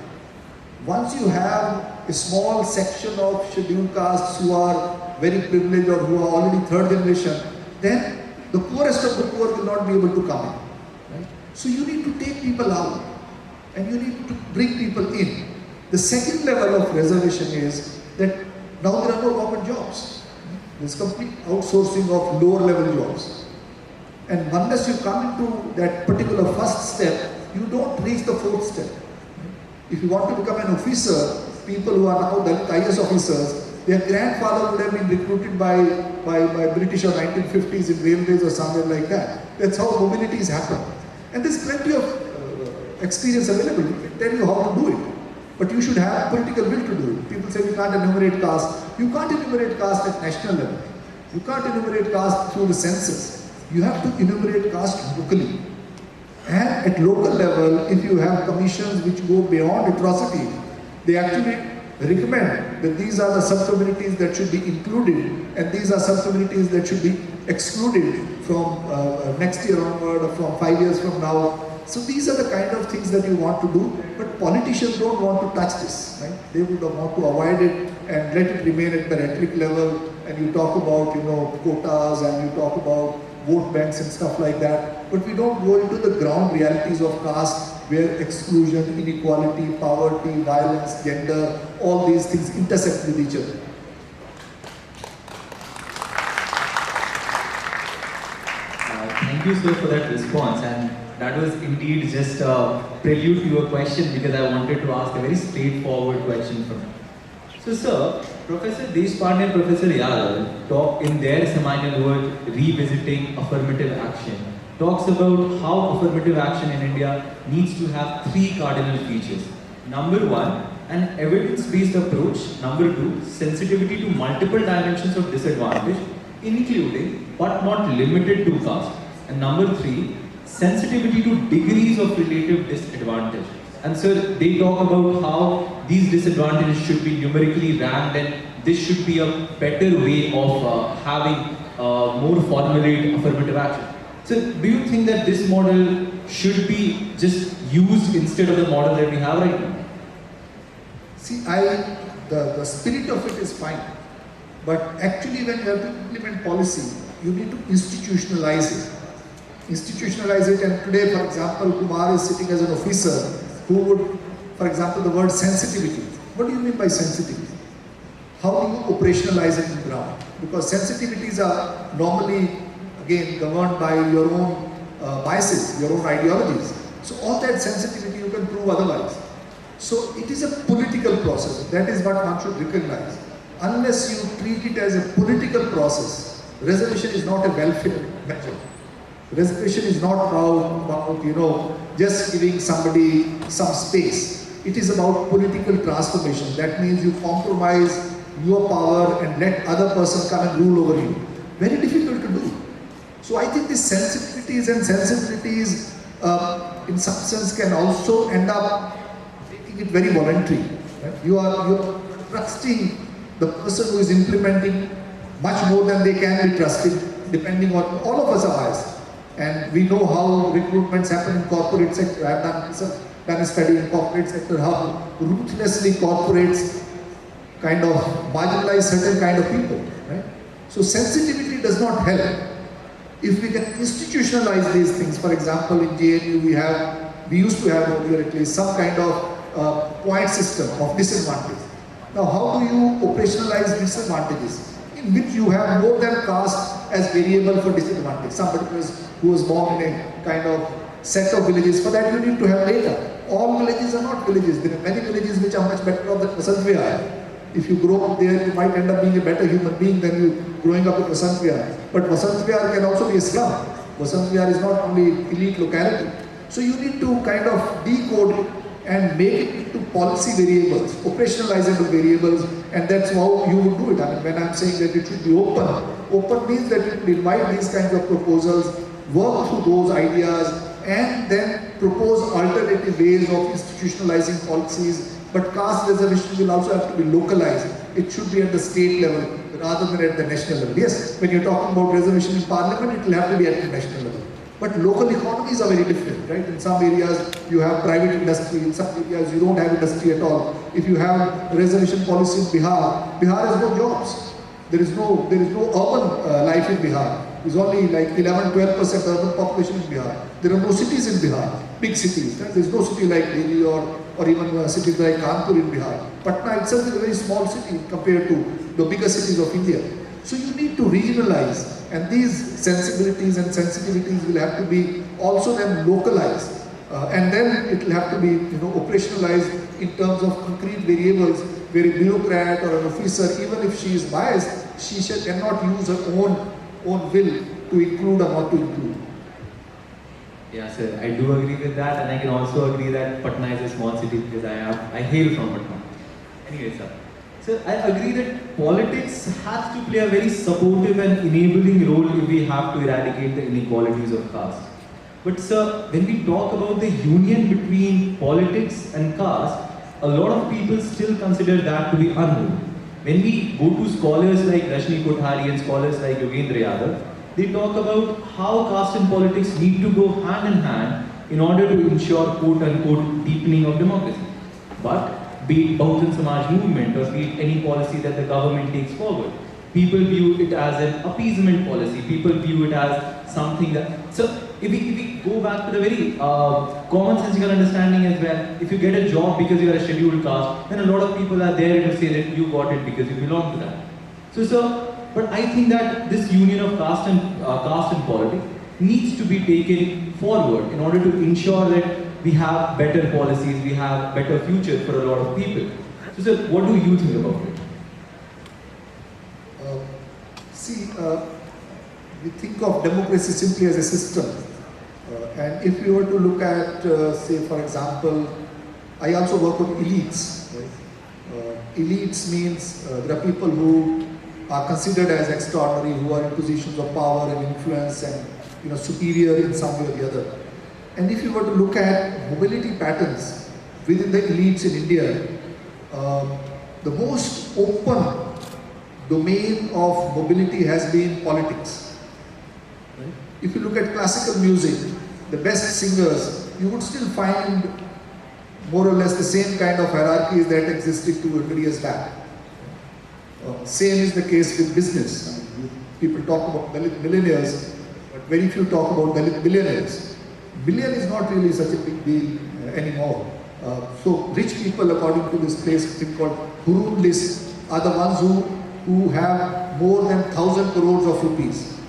Once you have a small section of scheduled castes who are very privileged or who are already third generation, then the poorest of the poor will not be able to come in. Right? So you need to take people out and you need to bring people in. The second level of reservation is that now there are no government jobs. There is complete outsourcing of lower level jobs. And unless you come into that particular first step, you don't reach the fourth step. If you want to become an officer, people who are now the IAS officers, their grandfather would have been recruited by British or 1950s in railways or somewhere like that. That's how mobilities happen. And there's plenty of experience available. We can tell you how to do it. But you should have political will to do it. People say you can't enumerate caste. You can't enumerate caste at national level. You can't enumerate caste through the census. You have to enumerate caste locally. And at local level, if you have commissions which go beyond atrocity, they actually recommend that these are the sub-communities that should be included and these are sub-communities that should be excluded from next year onward or from 5 years from now. So these are the kind of things that you want to do, but politicians don't want to touch this, right? They would want to avoid it and let it remain at the rhetoric level, and you talk about, quotas and you talk about vote banks and stuff like that, but we don't go into the ground realities of caste where exclusion, inequality, poverty, violence, gender, all these things intersect with each other. Thank you, sir, for that response, and that was indeed just a prelude to your question because I wanted to ask a very straightforward question from you. So, sir, Professor Deshpande and Professor Yadav talk in their seminal work, Revisiting Affirmative Action, talks about how affirmative action in India needs to have three cardinal features. Number one, an evidence-based approach. Number two, sensitivity to multiple dimensions of disadvantage, including but not limited to caste. And number three, sensitivity to degrees of relative disadvantage. And so they talk about how these disadvantages should be numerically ranked and this should be a better way of having more formulate affirmative action. So do you think that this model should be just used instead of the model that we have right now? See, the spirit of it is fine, but actually when you have to implement policy, you need to institutionalize it. Institutionalize it, and today, for example, Kumar is sitting as an officer who would, for example, the word sensitivity. What do you mean by sensitivity? How do you operationalize it on the ground? Because sensitivities are normally, again, governed by your own biases, your own ideologies. So all that sensitivity you can prove otherwise. So it is a political process. That is what one should recognize. Unless you treat it as a political process, reservation is not a welfare measure. Reservation is not about, just giving somebody some space. It is about political transformation. That means you compromise your power and let other person come and rule over you. Very difficult to do. So I think these sensitivities in some sense can also end up making it very voluntary. Right? You're trusting the person who is implementing much more than they can be trusted, depending on, all of us are biased. And we know how recruitments happen in corporate sector. I've done a study in corporate sector, how ruthlessly corporates kind of marginalize certain kind of people. Right? So sensitivity does not help. If we can institutionalize these things, for example, in JNU we used to have earlier at least some kind of point system of disadvantage. Now, how do you operationalize disadvantages in which you have more than caste as variable for disadvantage? Somebody who was born in a kind of set of villages, for that you need to have data. All villages are not villages. There are many villages which are much better off than Vasant Vihar. If you grow up there, you might end up being a better human being than you growing up in Vasant Vihar. But Vasant Vihar can also be a slum. Vasant Vihar is not only elite locality. So you need to kind of decode it and make it into policy variables, operationalizable variables, and that's how you would do it. I mean, when I'm saying that it should be open means that you invite these kinds of proposals, work through those ideas, and then propose alternative ways of institutionalizing policies. But caste reservation will also have to be localized. It should be at the state level rather than at the national level. Yes, when you're talking about reservation in parliament, it will have to be at the national level. But local economies are very different, right? In some areas, you have private industry. In some areas, you don't have industry at all. If you have reservation policy in Bihar, Bihar has no jobs. There is no urban life in Bihar. There's only like 11-12% urban population in Bihar. There are no cities in Bihar, big cities. Right? There's no city like Delhi or even cities like Kanpur in Bihar. Patna itself is a very small city compared to the bigger cities of India. So you need to regionalize, and these sensibilities and sensitivities will have to be also then localized, and then it will have to be operationalized in terms of concrete variables where a bureaucrat or an officer, even if she is biased, she cannot use her own will to include or not to include. Yeah, sir, I do agree with that, and I can also agree that Patna is a small city because I hail from Patna. Anyway, sir. So I agree that politics has to play a very supportive and enabling role if we have to eradicate the inequalities of caste. But sir, when we talk about the union between politics and caste, a lot of people still consider that to be unwritten. When we go to scholars like Rashmi Kothari and scholars like Yogendra Yadav, they talk about how caste and politics need to go hand in hand in order to ensure quote-unquote deepening of democracy. But be it Bahujan Samaj movement or be it any policy that the government takes forward, people view it as an appeasement policy. People view it as something that... So if we go back to the very commonsensical understanding as well, if you get a job because you are a scheduled caste, then a lot of people are there to say that you got it because you belong to that. But I think that this union of caste and politics needs to be taken forward in order to ensure that we have better policies, we have better future for a lot of people. So sir, what do you think about it? We think of democracy simply as a system. And if you were to look at, say for example, I also work with elites. Right? Elites means there are people who are considered as extraordinary, who are in positions of power and influence and superior in some way or the other. And if you were to look at mobility patterns within the elites in India, the most open domain of mobility has been politics. Right? If you look at classical music, the best singers, you would still find more or less the same kind of hierarchies that existed 200 years back. Same is the case with business. I mean, people talk about millionaires, but very few talk about billionaires. Billion is not really such a big deal anymore. So rich people, according to this place thing called Hurun list, are the ones who have more than 1,000 crores of rupees.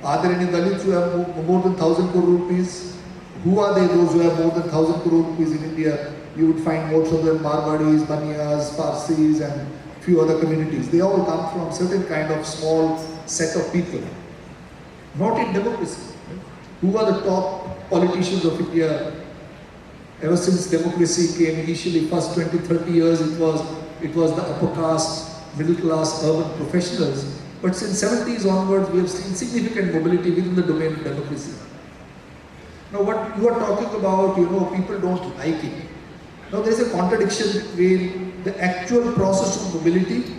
Are there any Dalits who have more than 1,000 crore rupees? Who are they, those who have more than 1,000 crore rupees in India? You would find most of them Marwadis, Baniyas, Parsis and few other communities. They all come from certain kind of small set of people. Not in democracy. Who are the top politicians of India? Ever since democracy came initially, first 20-30 years, it was the upper caste, middle class, urban professionals But since 70s onwards, we have seen significant mobility within the domain of democracy. Now what you are talking about, people don't like it. Now there is a contradiction between the actual process of mobility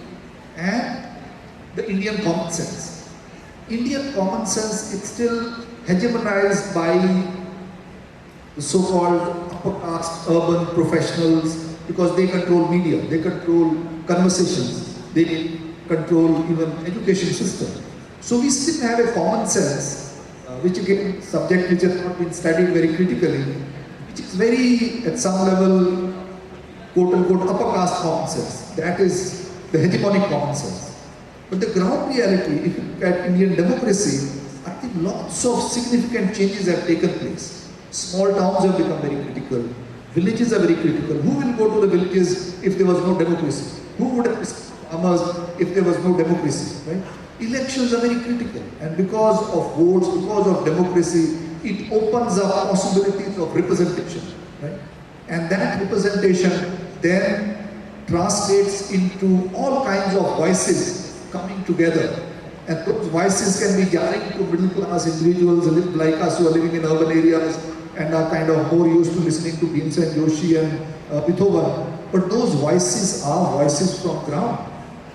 and the Indian common sense. Indian common sense is still hegemonized by the so-called upper caste urban professionals because they control media, they control conversations, they control even education system. So we still have a common sense, which again, subject which has not been studied very critically, which is very, at some level, quote-unquote, upper caste common sense. That is the hegemonic common sense. But the ground reality, if you look at Indian democracy, I think lots of significant changes have taken place. Small towns have become very critical. Villages are very critical. Who will go to the villages if there was no democracy? Who would have farmers if there was no democracy? Right? Elections are very critical. And because of votes, because of democracy, it opens up possibilities of representation. Right? And that representation then translates into all kinds of voices coming together. And those voices can be jarring to middle class individuals like us who are living in urban areas and are kind of more used to listening to Bhimsen Joshi and Beethoven. But those voices are voices from ground.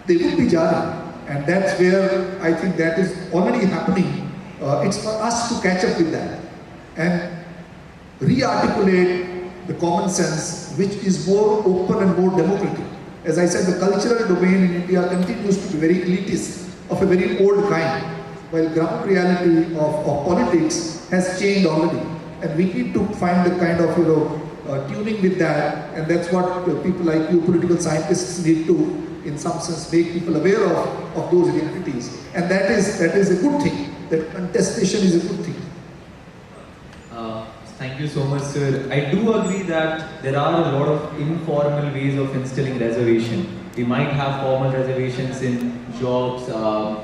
They will be jarring. And that's where I think that is already happening. It's for us to catch up with that and re-articulate the common sense, which is more open and more democratic. As I said, the cultural domain in India continues to be very elitist, of a very old kind, while ground reality of politics has changed already. And we need to find the kind of tuning with that, and that's what people like you, political scientists, need to, in some sense, make people aware of those realities. And that is a good thing. That contestation is a good thing. Thank you so much, sir. I do agree that there are a lot of informal ways of instilling reservation. We might have formal reservations in jobs,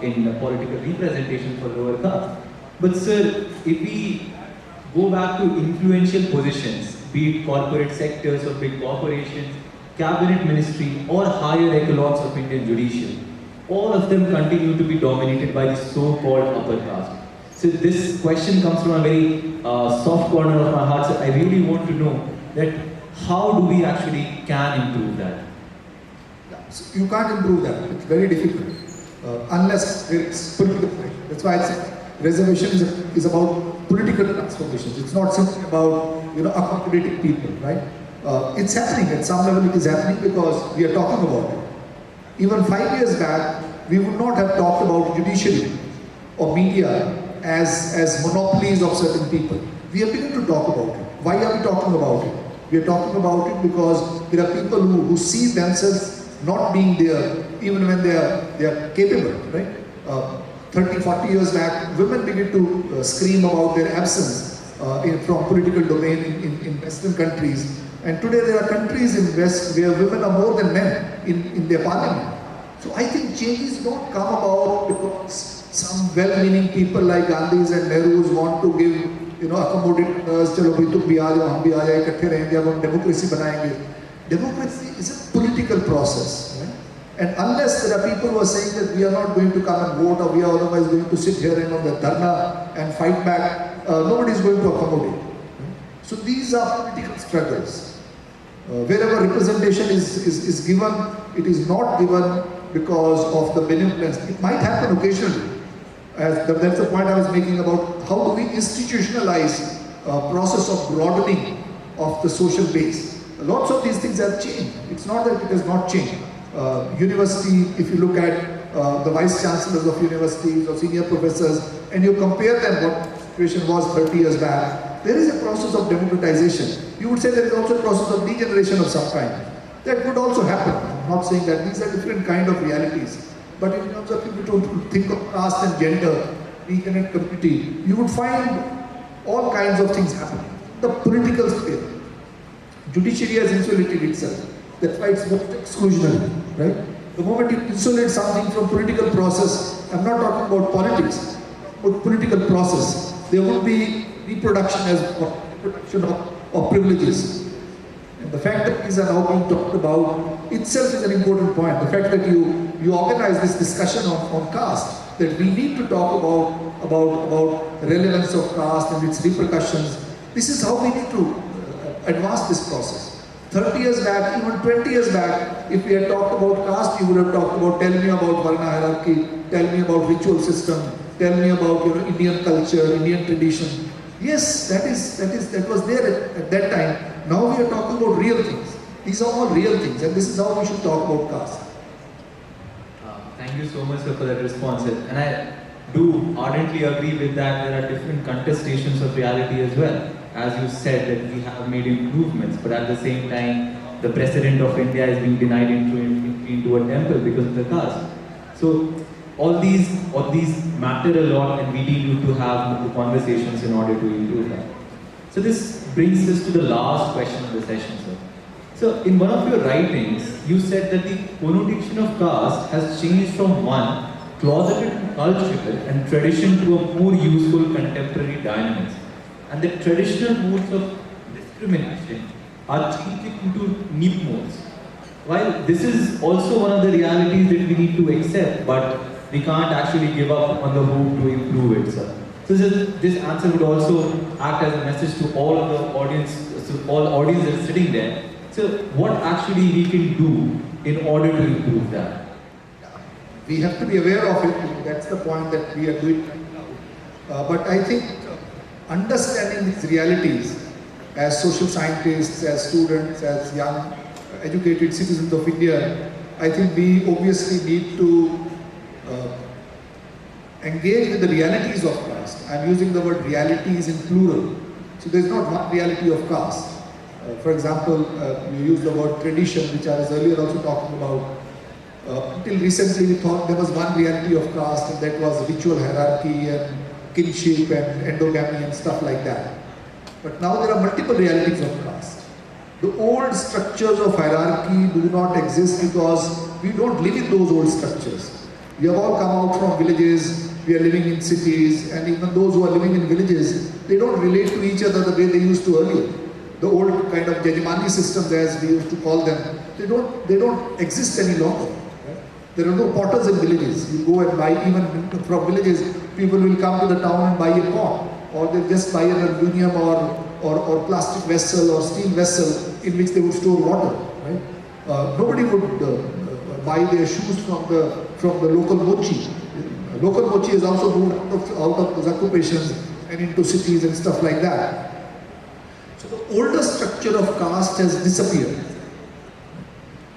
in political representation for lower caste. But sir, if we go back to influential positions, be it corporate sectors or big corporations, cabinet ministry or higher echelons of Indian judiciary, all of them continue to be dominated by the so-called upper caste. So this question comes from a very soft corner of my heart. So I really want to know that how do we actually can improve that? So you can't improve that. It's very difficult unless there is political pressure. That's why I said reservation is about political transformations. It's not simply about accommodating people, right? It's happening at some level. It is happening because we are talking about it. Even 5 years back, we would not have talked about judiciary or media as monopolies of certain people. We are beginning to talk about it. Why are we talking about it? We are talking about it because there are people who see themselves not being there even when they are capable, right? 30, 40 years back, women began to scream about their absence from political domain in Western countries. And today there are countries in West where women are more than men in their parliament. So I think changes don't come about because some well-meaning people like Gandhis and Nehrus want to give, accommodate us, chalo bhai tum bhi aa jao, hum bhi aa jaye, ikathe rahenge, ab hum democracy banayenge. Democracy is a political process, right? And unless there are people who are saying that we are not going to come and vote or we are otherwise going to sit here and on the dharna and fight back, nobody is going to accommodate. Right? So these are political struggles. Wherever representation is given, it is not given because of the benevolence. It might happen occasionally. That's the point I was making about how do we institutionalize a process of broadening of the social base. Lots of these things have changed. It's not that it has not changed. University, if you look at the vice chancellors of universities or senior professors and you compare them what the situation was 30 years back, there is a process of democratization. You would say there is also a process of degeneration of some kind. That could also happen. I'm not saying that these are different kind of realities. But in terms of people to think of caste and gender, region and community, you would find all kinds of things happening. The political sphere. Judiciary has insulated itself. That's why it's most exclusionary, right? The moment you insulate something from political process, I'm not talking about politics, but political process, there will be reproduction of privileges. And the fact that these are now being talked about itself is an important point. The fact that you organize this discussion on caste, that we need to talk about relevance of caste and its repercussions. This is how we need to advance this process. 30 years back, even 20 years back, if we had talked about caste, you would have talked about, tell me about Varna hierarchy, tell me about ritual system, tell me about Indian culture, Indian tradition. Yes, that was there at that time. Now we are talking about real things. These are all real things, and this is how we should talk about caste. Thank you so much, sir, for that response. And I do ardently agree with that. There are different contestations of reality as well. As you said, that we have made improvements, but at the same time, the President of India is being denied into a temple because of the caste. So all these matter a lot, and we need to have conversations in order to improve that. So this brings us to the last question of the session, sir. So in one of your writings, you said that the connotation of caste has changed from one closeted cultural and tradition to a more useful contemporary dynamics. And the traditional modes of discrimination are changing into new modes. While this is also one of the realities that we need to accept, but we can't actually give up on the hope to improve it, sir. So this answer would also act as a message to all of the audience, so all audience that are sitting there. So what actually we can do in order to improve that? We have to be aware of it. That's the point that we are doing right now. But I think understanding these realities as social scientists, as students, as young educated citizens of India, I think we obviously need to engage with the realities of caste. I'm using the word realities in plural. So there's not one reality of caste. For example, you use the word tradition, which I was earlier also talking about. Until recently we thought there was one reality of caste, and that was ritual hierarchy and kinship and endogamy and stuff like that. But now there are multiple realities of caste. The old structures of hierarchy do not exist because we don't live in those old structures. We have all come out from villages, we are living in cities, and even those who are living in villages, they don't relate to each other the way they used to earlier. The old kind of Jajamani systems, as we used to call them, they don't exist any longer. Right? There are no potters in villages. You go and buy, even from villages, people will come to the town and buy a pot, or they just buy an aluminum or plastic vessel or steel vessel in which they would store water. Right? Nobody would buy their shoes from the local mochi. Local mochi has also moved out of those occupations and into cities and stuff like that. So the older structure of caste has disappeared.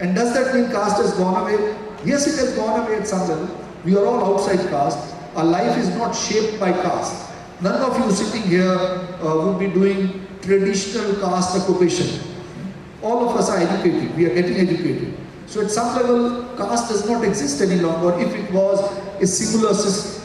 And does that mean caste has gone away? Yes, it has gone away at some level. We are all outside caste. Our life is not shaped by caste. None of you sitting here would be doing traditional caste occupation. All of us are educated. We are getting educated. So at some level, caste does not exist any longer if it was a singular system.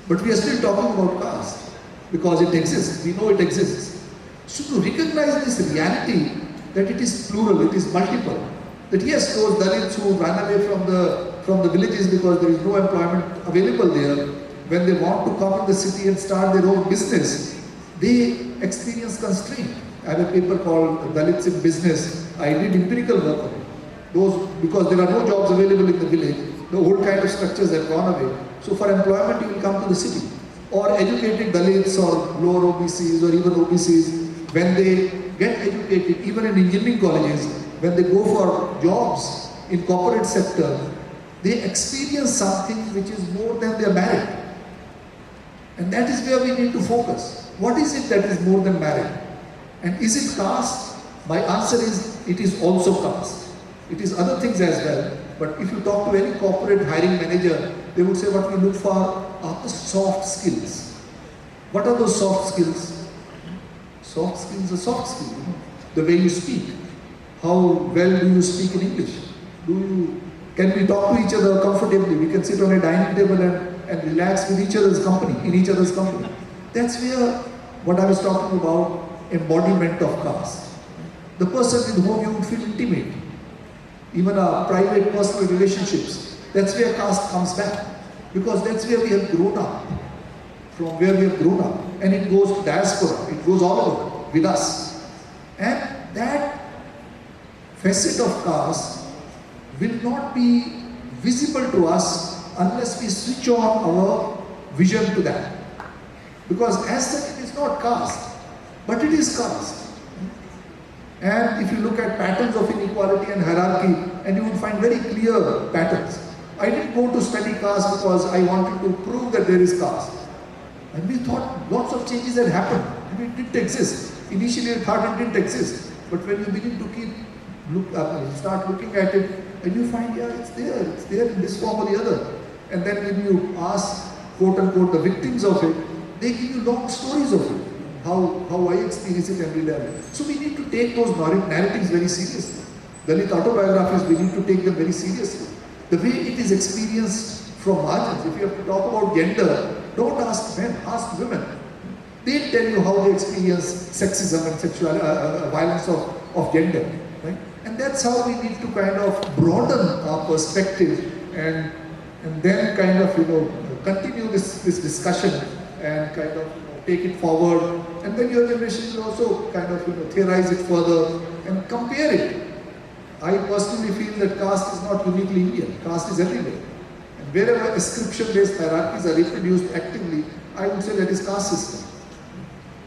But we are still talking about caste because it exists. We know it exists. So to recognize this reality that it is plural, it is multiple, that yes, those Dalits who ran away from the villages because there is no employment available there, when they want to come in the city and start their own business, they experience constraint. I have a paper called Dalits in Business. I did empirical work on it. Because there are no jobs available in the village, the old kind of structures have gone away. So for employment, you will come to the city. Or educated Dalits or lower OBCs or even OBCs, when they get educated, even in engineering colleges, when they go for jobs in corporate sector, they experience something which is more than their merit. And that is where we need to focus. What is it that is more than merit? And is it caste? My answer is, it is also caste. It is other things as well. But if you talk to any corporate hiring manager, they would say what we look for are the soft skills. What are those soft skills? Soft skills are soft skills. You know? The way you speak. How well do you speak in English? Can we talk to each other comfortably? We can sit on a dining table and relax with each other's company, in each other's company. That's where what I was talking about, embodiment of caste. The person with whom you would feel intimate. Even our private personal relationships. That's where caste comes back. Because that's where we have grown up. From where we have grown up. And it goes to diaspora. It goes all over with us. And that facet of caste will not be visible to us unless we switch on our vision to that. Because as such it is not caste, but it is caste. And if you look at patterns of inequality and hierarchy, and you would find very clear patterns. I didn't go to study caste because I wanted to prove that there is caste. And we thought lots of changes had happened, and it didn't exist. Initially I thought it didn't exist, but when you begin to start looking at it, and you find, yeah, it's there in this form or the other. And then when you ask, quote unquote, the victims of it, they give you long stories of it, how I experience it every day. So we need to take those narratives very seriously. Dalit autobiographies, we need to take them very seriously. The way it is experienced from margins. If you have to talk about gender, don't ask men, ask women. They tell you how they experience sexism and sexual violence of gender. Right? And that's how we need to kind of broaden our perspective and then kind of continue this discussion and kind of take it forward. And then your generation will also kind of theorize it further and compare it. I personally feel that caste is not uniquely Indian. Caste is everywhere. And wherever ascription-based hierarchies are reproduced actively, I would say that is caste system.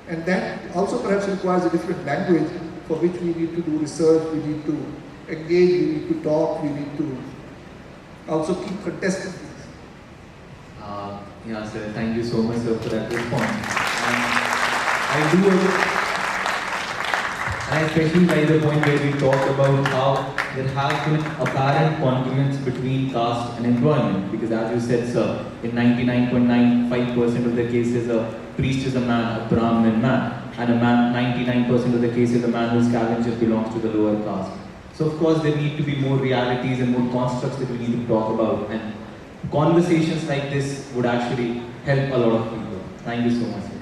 And that also perhaps requires a different language for which we need to do research, we need to engage, we need to talk, we need to also keep contesting things. Yeah, sir. Thank you so much, sir, for that response. I do agree. And I especially like the point where we talked about how there has been apparent congruence between caste and employment. Because as you said, sir, in 99.95% of the cases, a priest is a man, a Brahmin man, and a man, 99% of the cases, a man who is scavenger belongs to the lower caste. So of course there need to be more realities and more constructs that we need to talk about, and conversations like this would actually help a lot of people. Thank you so much, sir.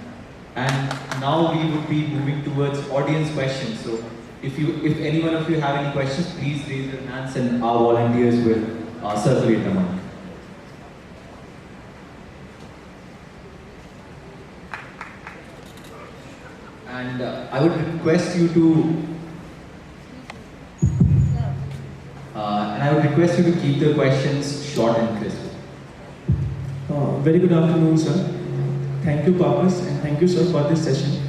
And now we would be moving towards audience questions. So if any one of you have any questions, please raise your hands and our volunteers will circulate the mic. And I would request you to keep the questions short and crisp. Very good afternoon, sir. Thank you, Papas, and thank you, sir, for this session.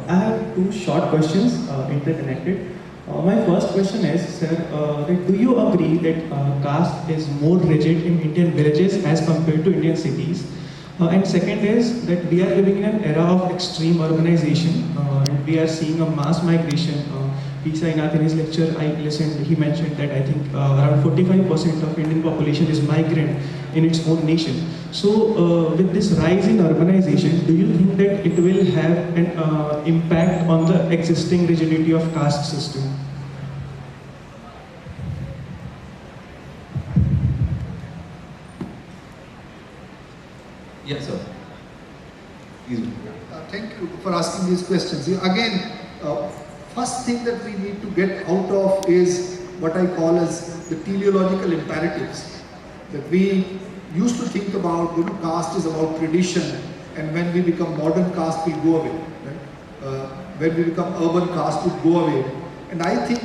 I have two short questions, interconnected. My first question is, sir, that do you agree that caste is more rigid in Indian villages as compared to Indian cities? And second is that we are living in an era of extreme urbanization, and we are seeing a mass migration. P. Sainath, in his lecture, I listened, he mentioned that I think around 45% of Indian population is migrant in its own nation. So with this rise in urbanization, do you think that it will have an impact on the existing rigidity of caste system? Yes, sir. Please. Thank you for asking these questions. Again, first thing that we need to get out of is what I call as the teleological imperatives. That we used to think about, caste is about tradition, and when we become modern, caste will go away. Right? When we become urban, caste will go away. And I think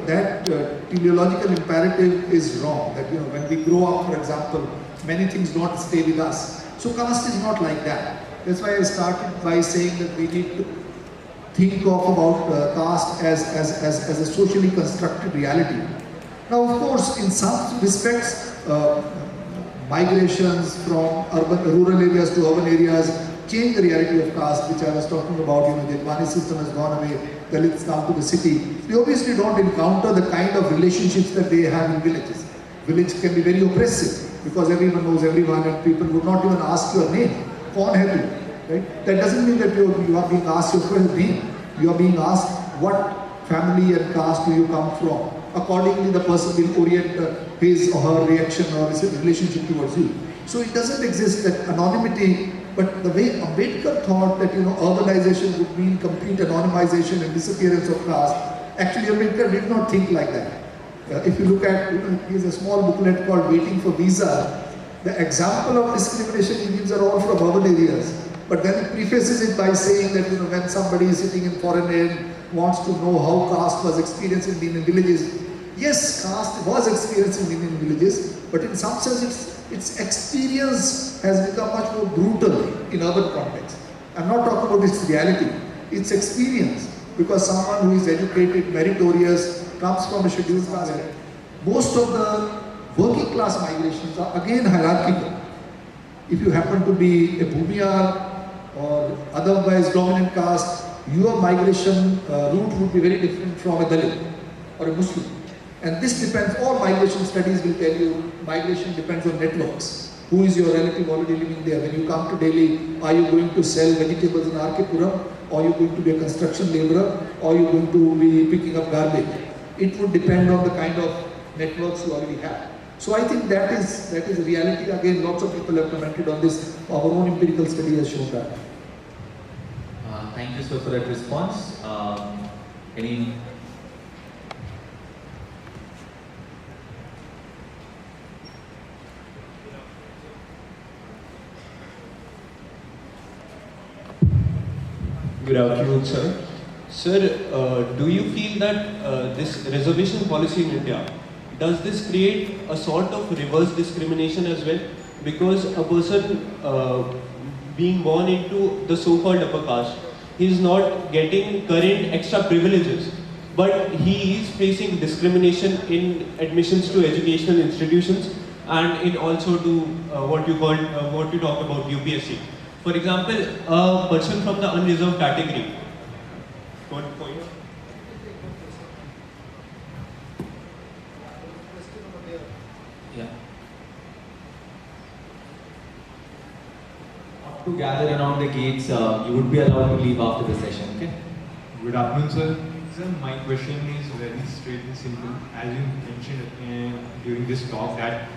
that teleological imperative is wrong. That when we grow up, for example, many things don't stay with us. So caste is not like that. That's why I started by saying that we need to think about caste as a socially constructed reality. Now, of course, in some respects, migrations from rural areas to urban areas change the reality of caste, which I was talking about. The Advani system has gone away, Dalits come to the city. They obviously don't encounter the kind of relationships that they have in villages. Village can be very oppressive because everyone knows everyone and people would not even ask your name. Kaun hai tu? Right? That doesn't mean that you are being asked your full name. You are being asked what family and caste do you come from. Accordingly, the person will orient his or her reaction or his relationship towards you. So it doesn't exist that anonymity, but the way Ambedkar thought that urbanization would mean complete anonymization and disappearance of caste, actually Ambedkar did not think like that. If you look at, here's a small booklet called Waiting for Visa. The example of discrimination he gives are all from urban areas. But then he prefaces it by saying that when somebody is sitting in foreign wants to know how caste was experienced in Indian villages. Yes, caste was experienced in Indian villages, but in some sense its experience has become much more brutal in urban context. I'm not talking about its reality, its experience, because someone who is educated, meritorious, comes from a scheduled caste. Most of the working class migrations are again hierarchical. If you happen to be a Bhumiyar or otherwise dominant caste, your migration route would be very different from a Dalit or a Muslim. And this depends, all migration studies will tell you, migration depends on networks. Who is your relative already living there? When you come to Delhi, are you going to sell vegetables in R.K. Puram? Or are you going to be a construction laborer? Or are you going to be picking up garbage? It would depend on the kind of networks you already have. So I think that is a reality. Again, lots of people have commented on this. Our own empirical study has shown that. Thank you, sir, for that response. Any? Good afternoon, sir. Sir, do you feel that this reservation policy in India, does this create a sort of reverse discrimination as well? Because a person being born into the so-called upper caste, he is not getting current extra privileges, but he is facing discrimination in admissions to educational institutions and in also to what you talk about UPSC. For example, a person from the unreserved category. One point. Yeah. To gather around the gates, you would be allowed to leave after the session, okay? Good afternoon, sir. Sir, my question is very straight and simple. As you mentioned during this talk that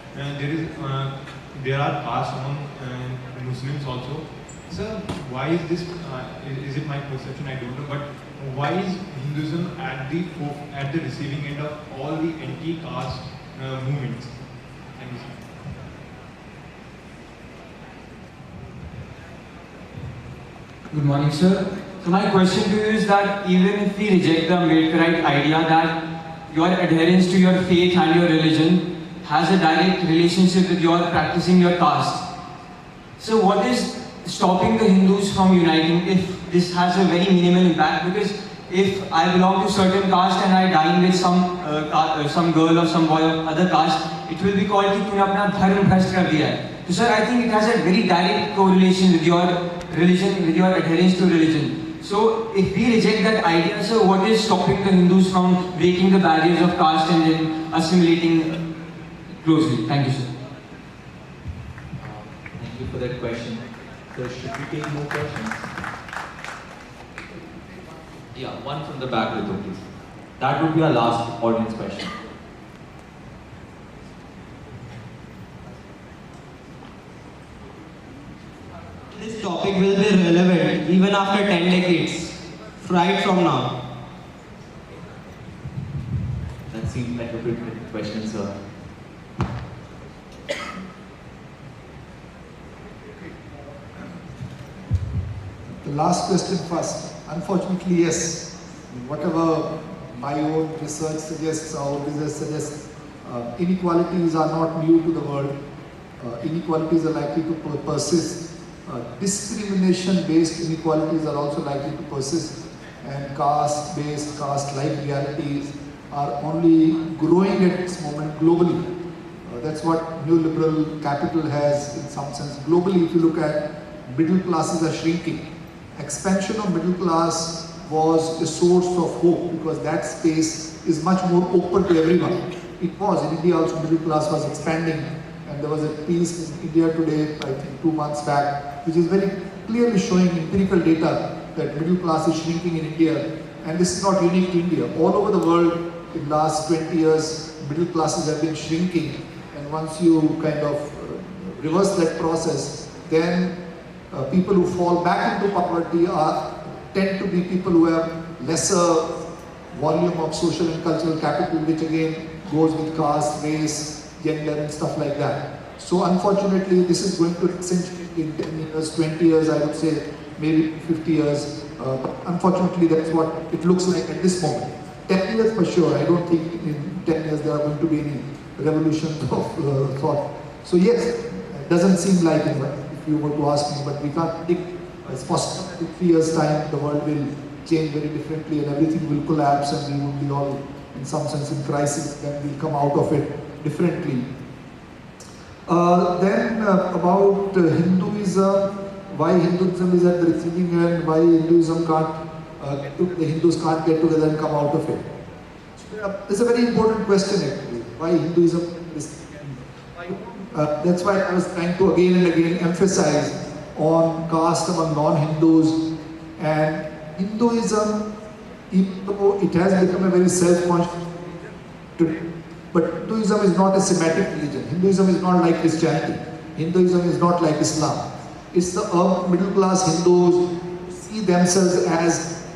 there are castes among Muslims also. Sir, why is this? Is it my perception? I don't know. But why is Hinduism at the receiving end of all the anti-caste movements? Thank you, sir. Good morning, sir. So my question to you is that even if we reject the Ambedkarite idea that your adherence to your faith and your religion has a direct relationship with your practicing your caste, so what is stopping the Hindus from uniting if this has a very minimal impact? Because if I belong to certain caste and I dine with some girl or some boy of other caste, it will be called कि तूने अपना धर्म भ्रष्ट कर दिया है. So sir, I think it has a very direct correlation with your religion, with your adherence to religion. So if we reject that idea, so what is stopping the Hindus from breaking the barriers of caste and then assimilating closely? Thank you, sir. Thank you for that question. So should we take more questions? Yeah, one from the back, Ritu, please. That would be our last audience question. This topic will be relevant even after 10 decades, right from now. That seems like a good question, sir. The last question first. Unfortunately, yes. Whatever my own research suggests, our research suggests, inequalities are not new to the world. Inequalities are likely to persist. Discrimination-based inequalities are also likely to persist, and caste-based, caste-like realities are only growing at this moment globally. That's what neoliberal capital has in some sense. Globally, if you look at middle classes are shrinking. Expansion of middle class was a source of hope because that space is much more open to everyone. It was, in India also middle class was expanding, and there was a piece in India Today, I think 2 months back, which is very clearly showing empirical data that middle class is shrinking in India, and this is not unique to India. All over the world in the last 20 years, middle classes have been shrinking, and once you kind of reverse that process, then people who fall back into poverty tend to be people who have lesser volume of social and cultural capital, which again goes with caste, race, gender and stuff like that. So unfortunately, this is going to accentuate in 10 years, 20 years, I would say, maybe 50 years. Unfortunately, that's what it looks like at this moment. 10 years for sure, I don't think in 10 years there are going to be any revolutions of thought. So yes, it doesn't seem like it, if you were to ask me, but we can't predict. It's possible that in 3 years' time the world will change very differently and everything will collapse and we will be all in some sense in crisis, then we'll come out of it differently. Then about Hinduism, why Hinduism is at the receiving end, why Hinduism can't, the Hindus can't get together and come out of it. So, it's a very important question actually, why Hinduism is, that's why I was trying to again and again emphasize on caste among non-Hindus. And Hinduism, even though it has become a very self-conscious religion, but Hinduism is not a Semitic religion. Hinduism is not like Christianity. Hinduism is not like Islam. It's the middle class Hindus who see themselves as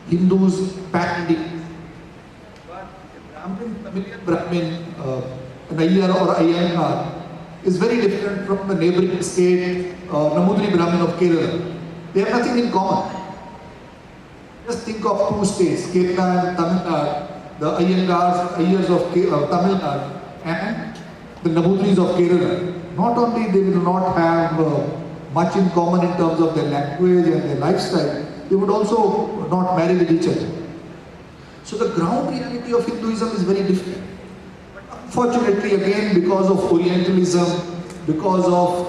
Hindus patenting. Brahmin, an Iyer or Iyengar is very different from the neighboring state, Namudri Brahmin of Kerala. They have nothing in common. Just think of two states, Kerala and Tamil Nadu, the Iyers of Tamil Nadu and the Namudris of Kerala. Not only they will not have much in common in terms of their language and their lifestyle, they would also not marry with each other. So the ground reality of Hinduism is very different. But unfortunately, again, because of Orientalism, because of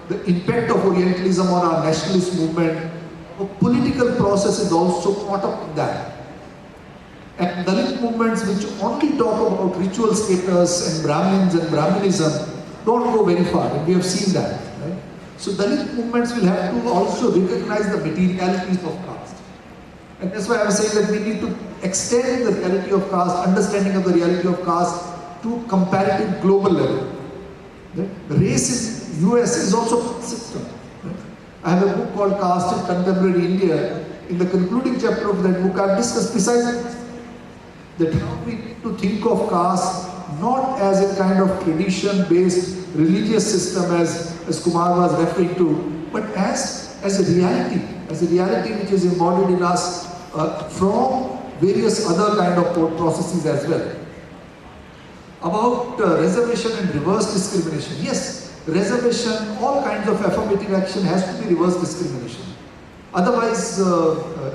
the impact of Orientalism on our nationalist movement, a political process is also caught up in that. And Dalit movements which only talk about ritual status and Brahmins and Brahminism don't go very far, and we have seen that. Right? So Dalit movements will have to also recognize the materialities of caste. And that's why I was saying that we need to extend the reality of caste, understanding of the reality of caste to comparative global level. Right? The race in US is also consistent. Right? I have a book called Caste in Contemporary India. In the concluding chapter of that book, I've discussed precisely that how we need to think of caste not as a kind of tradition-based religious system as Kumar was referring to, but as a reality which is embodied in us from various other kind of thought processes as well. About reservation and reverse discrimination. Yes, reservation, all kinds of affirmative action has to be reverse discrimination. Otherwise,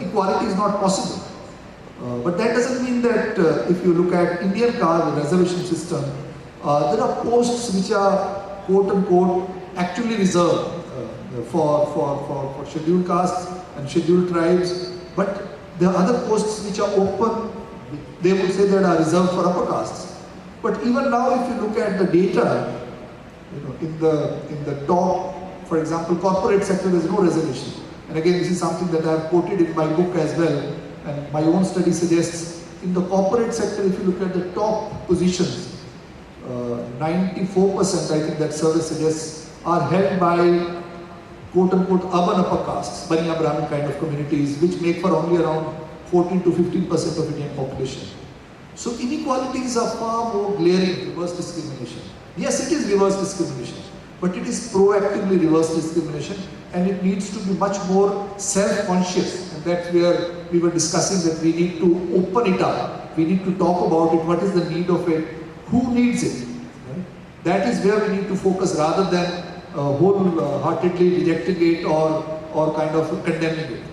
equality is not possible. But that doesn't mean that if you look at Indian caste reservation system, there are posts which are quote-unquote actually reserved for scheduled castes and scheduled tribes, but there are other posts which are open, they would say that are reserved for upper castes. But even now, if you look at the data, in the top, for example, corporate sector, there is no reservation. And again, this is something that I have quoted in my book as well. And my own study suggests, in the corporate sector, if you look at the top positions, 94% I think that survey suggests are held by quote-unquote urban upper castes, Baniya Brahmin kind of communities, which make for only around 14 to 15% of Indian population. So inequalities are far more glaring, reverse discrimination. Yes, it is reverse discrimination, but it is proactively reverse discrimination, and it needs to be much more self-conscious, and that's where we were discussing that we need to open it up. We need to talk about it, what is the need of it, who needs it. Right? That is where we need to focus rather than wholeheartedly rejecting it or kind of condemning it.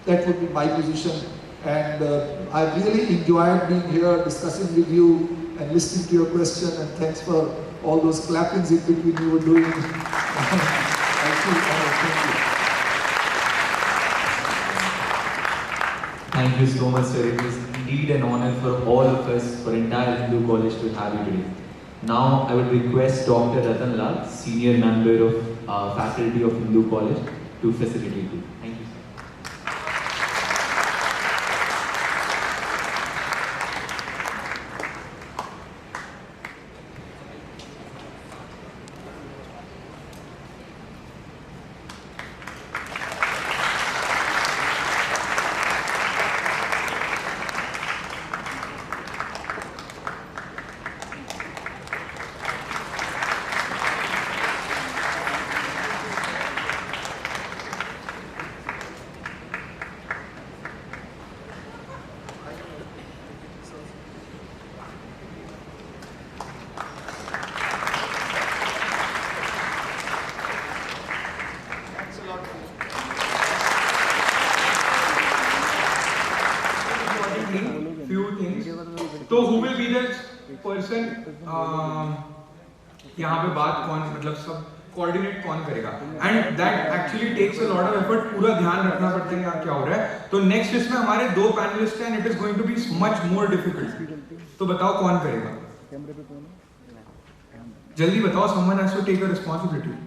That would be my position, and I really enjoyed being here, discussing with you and listening to your question, and thanks for all those clappings in between you were doing. Thank you so much, sir. It is indeed an honor for all of us, for entire Hindu College to have you today. Now, I would request Dr. Ratan Lal, Senior Member of Faculty of Hindu College, to facilitate you. Thank you, sir. will be the person यहाँ पे बात कौन मतलब सब coordinate कौन करेगा and that actually takes a lot of effort पूरा ध्यान रखना पड़ता है यहाँ क्या हो रहा है तो नेक्स्ट इसमें हमारे 2 पैनलिस्ट हैं and it is going to be much more difficult तो बताओ कौन करेगा जल्दी बताओ someone has to take a responsibility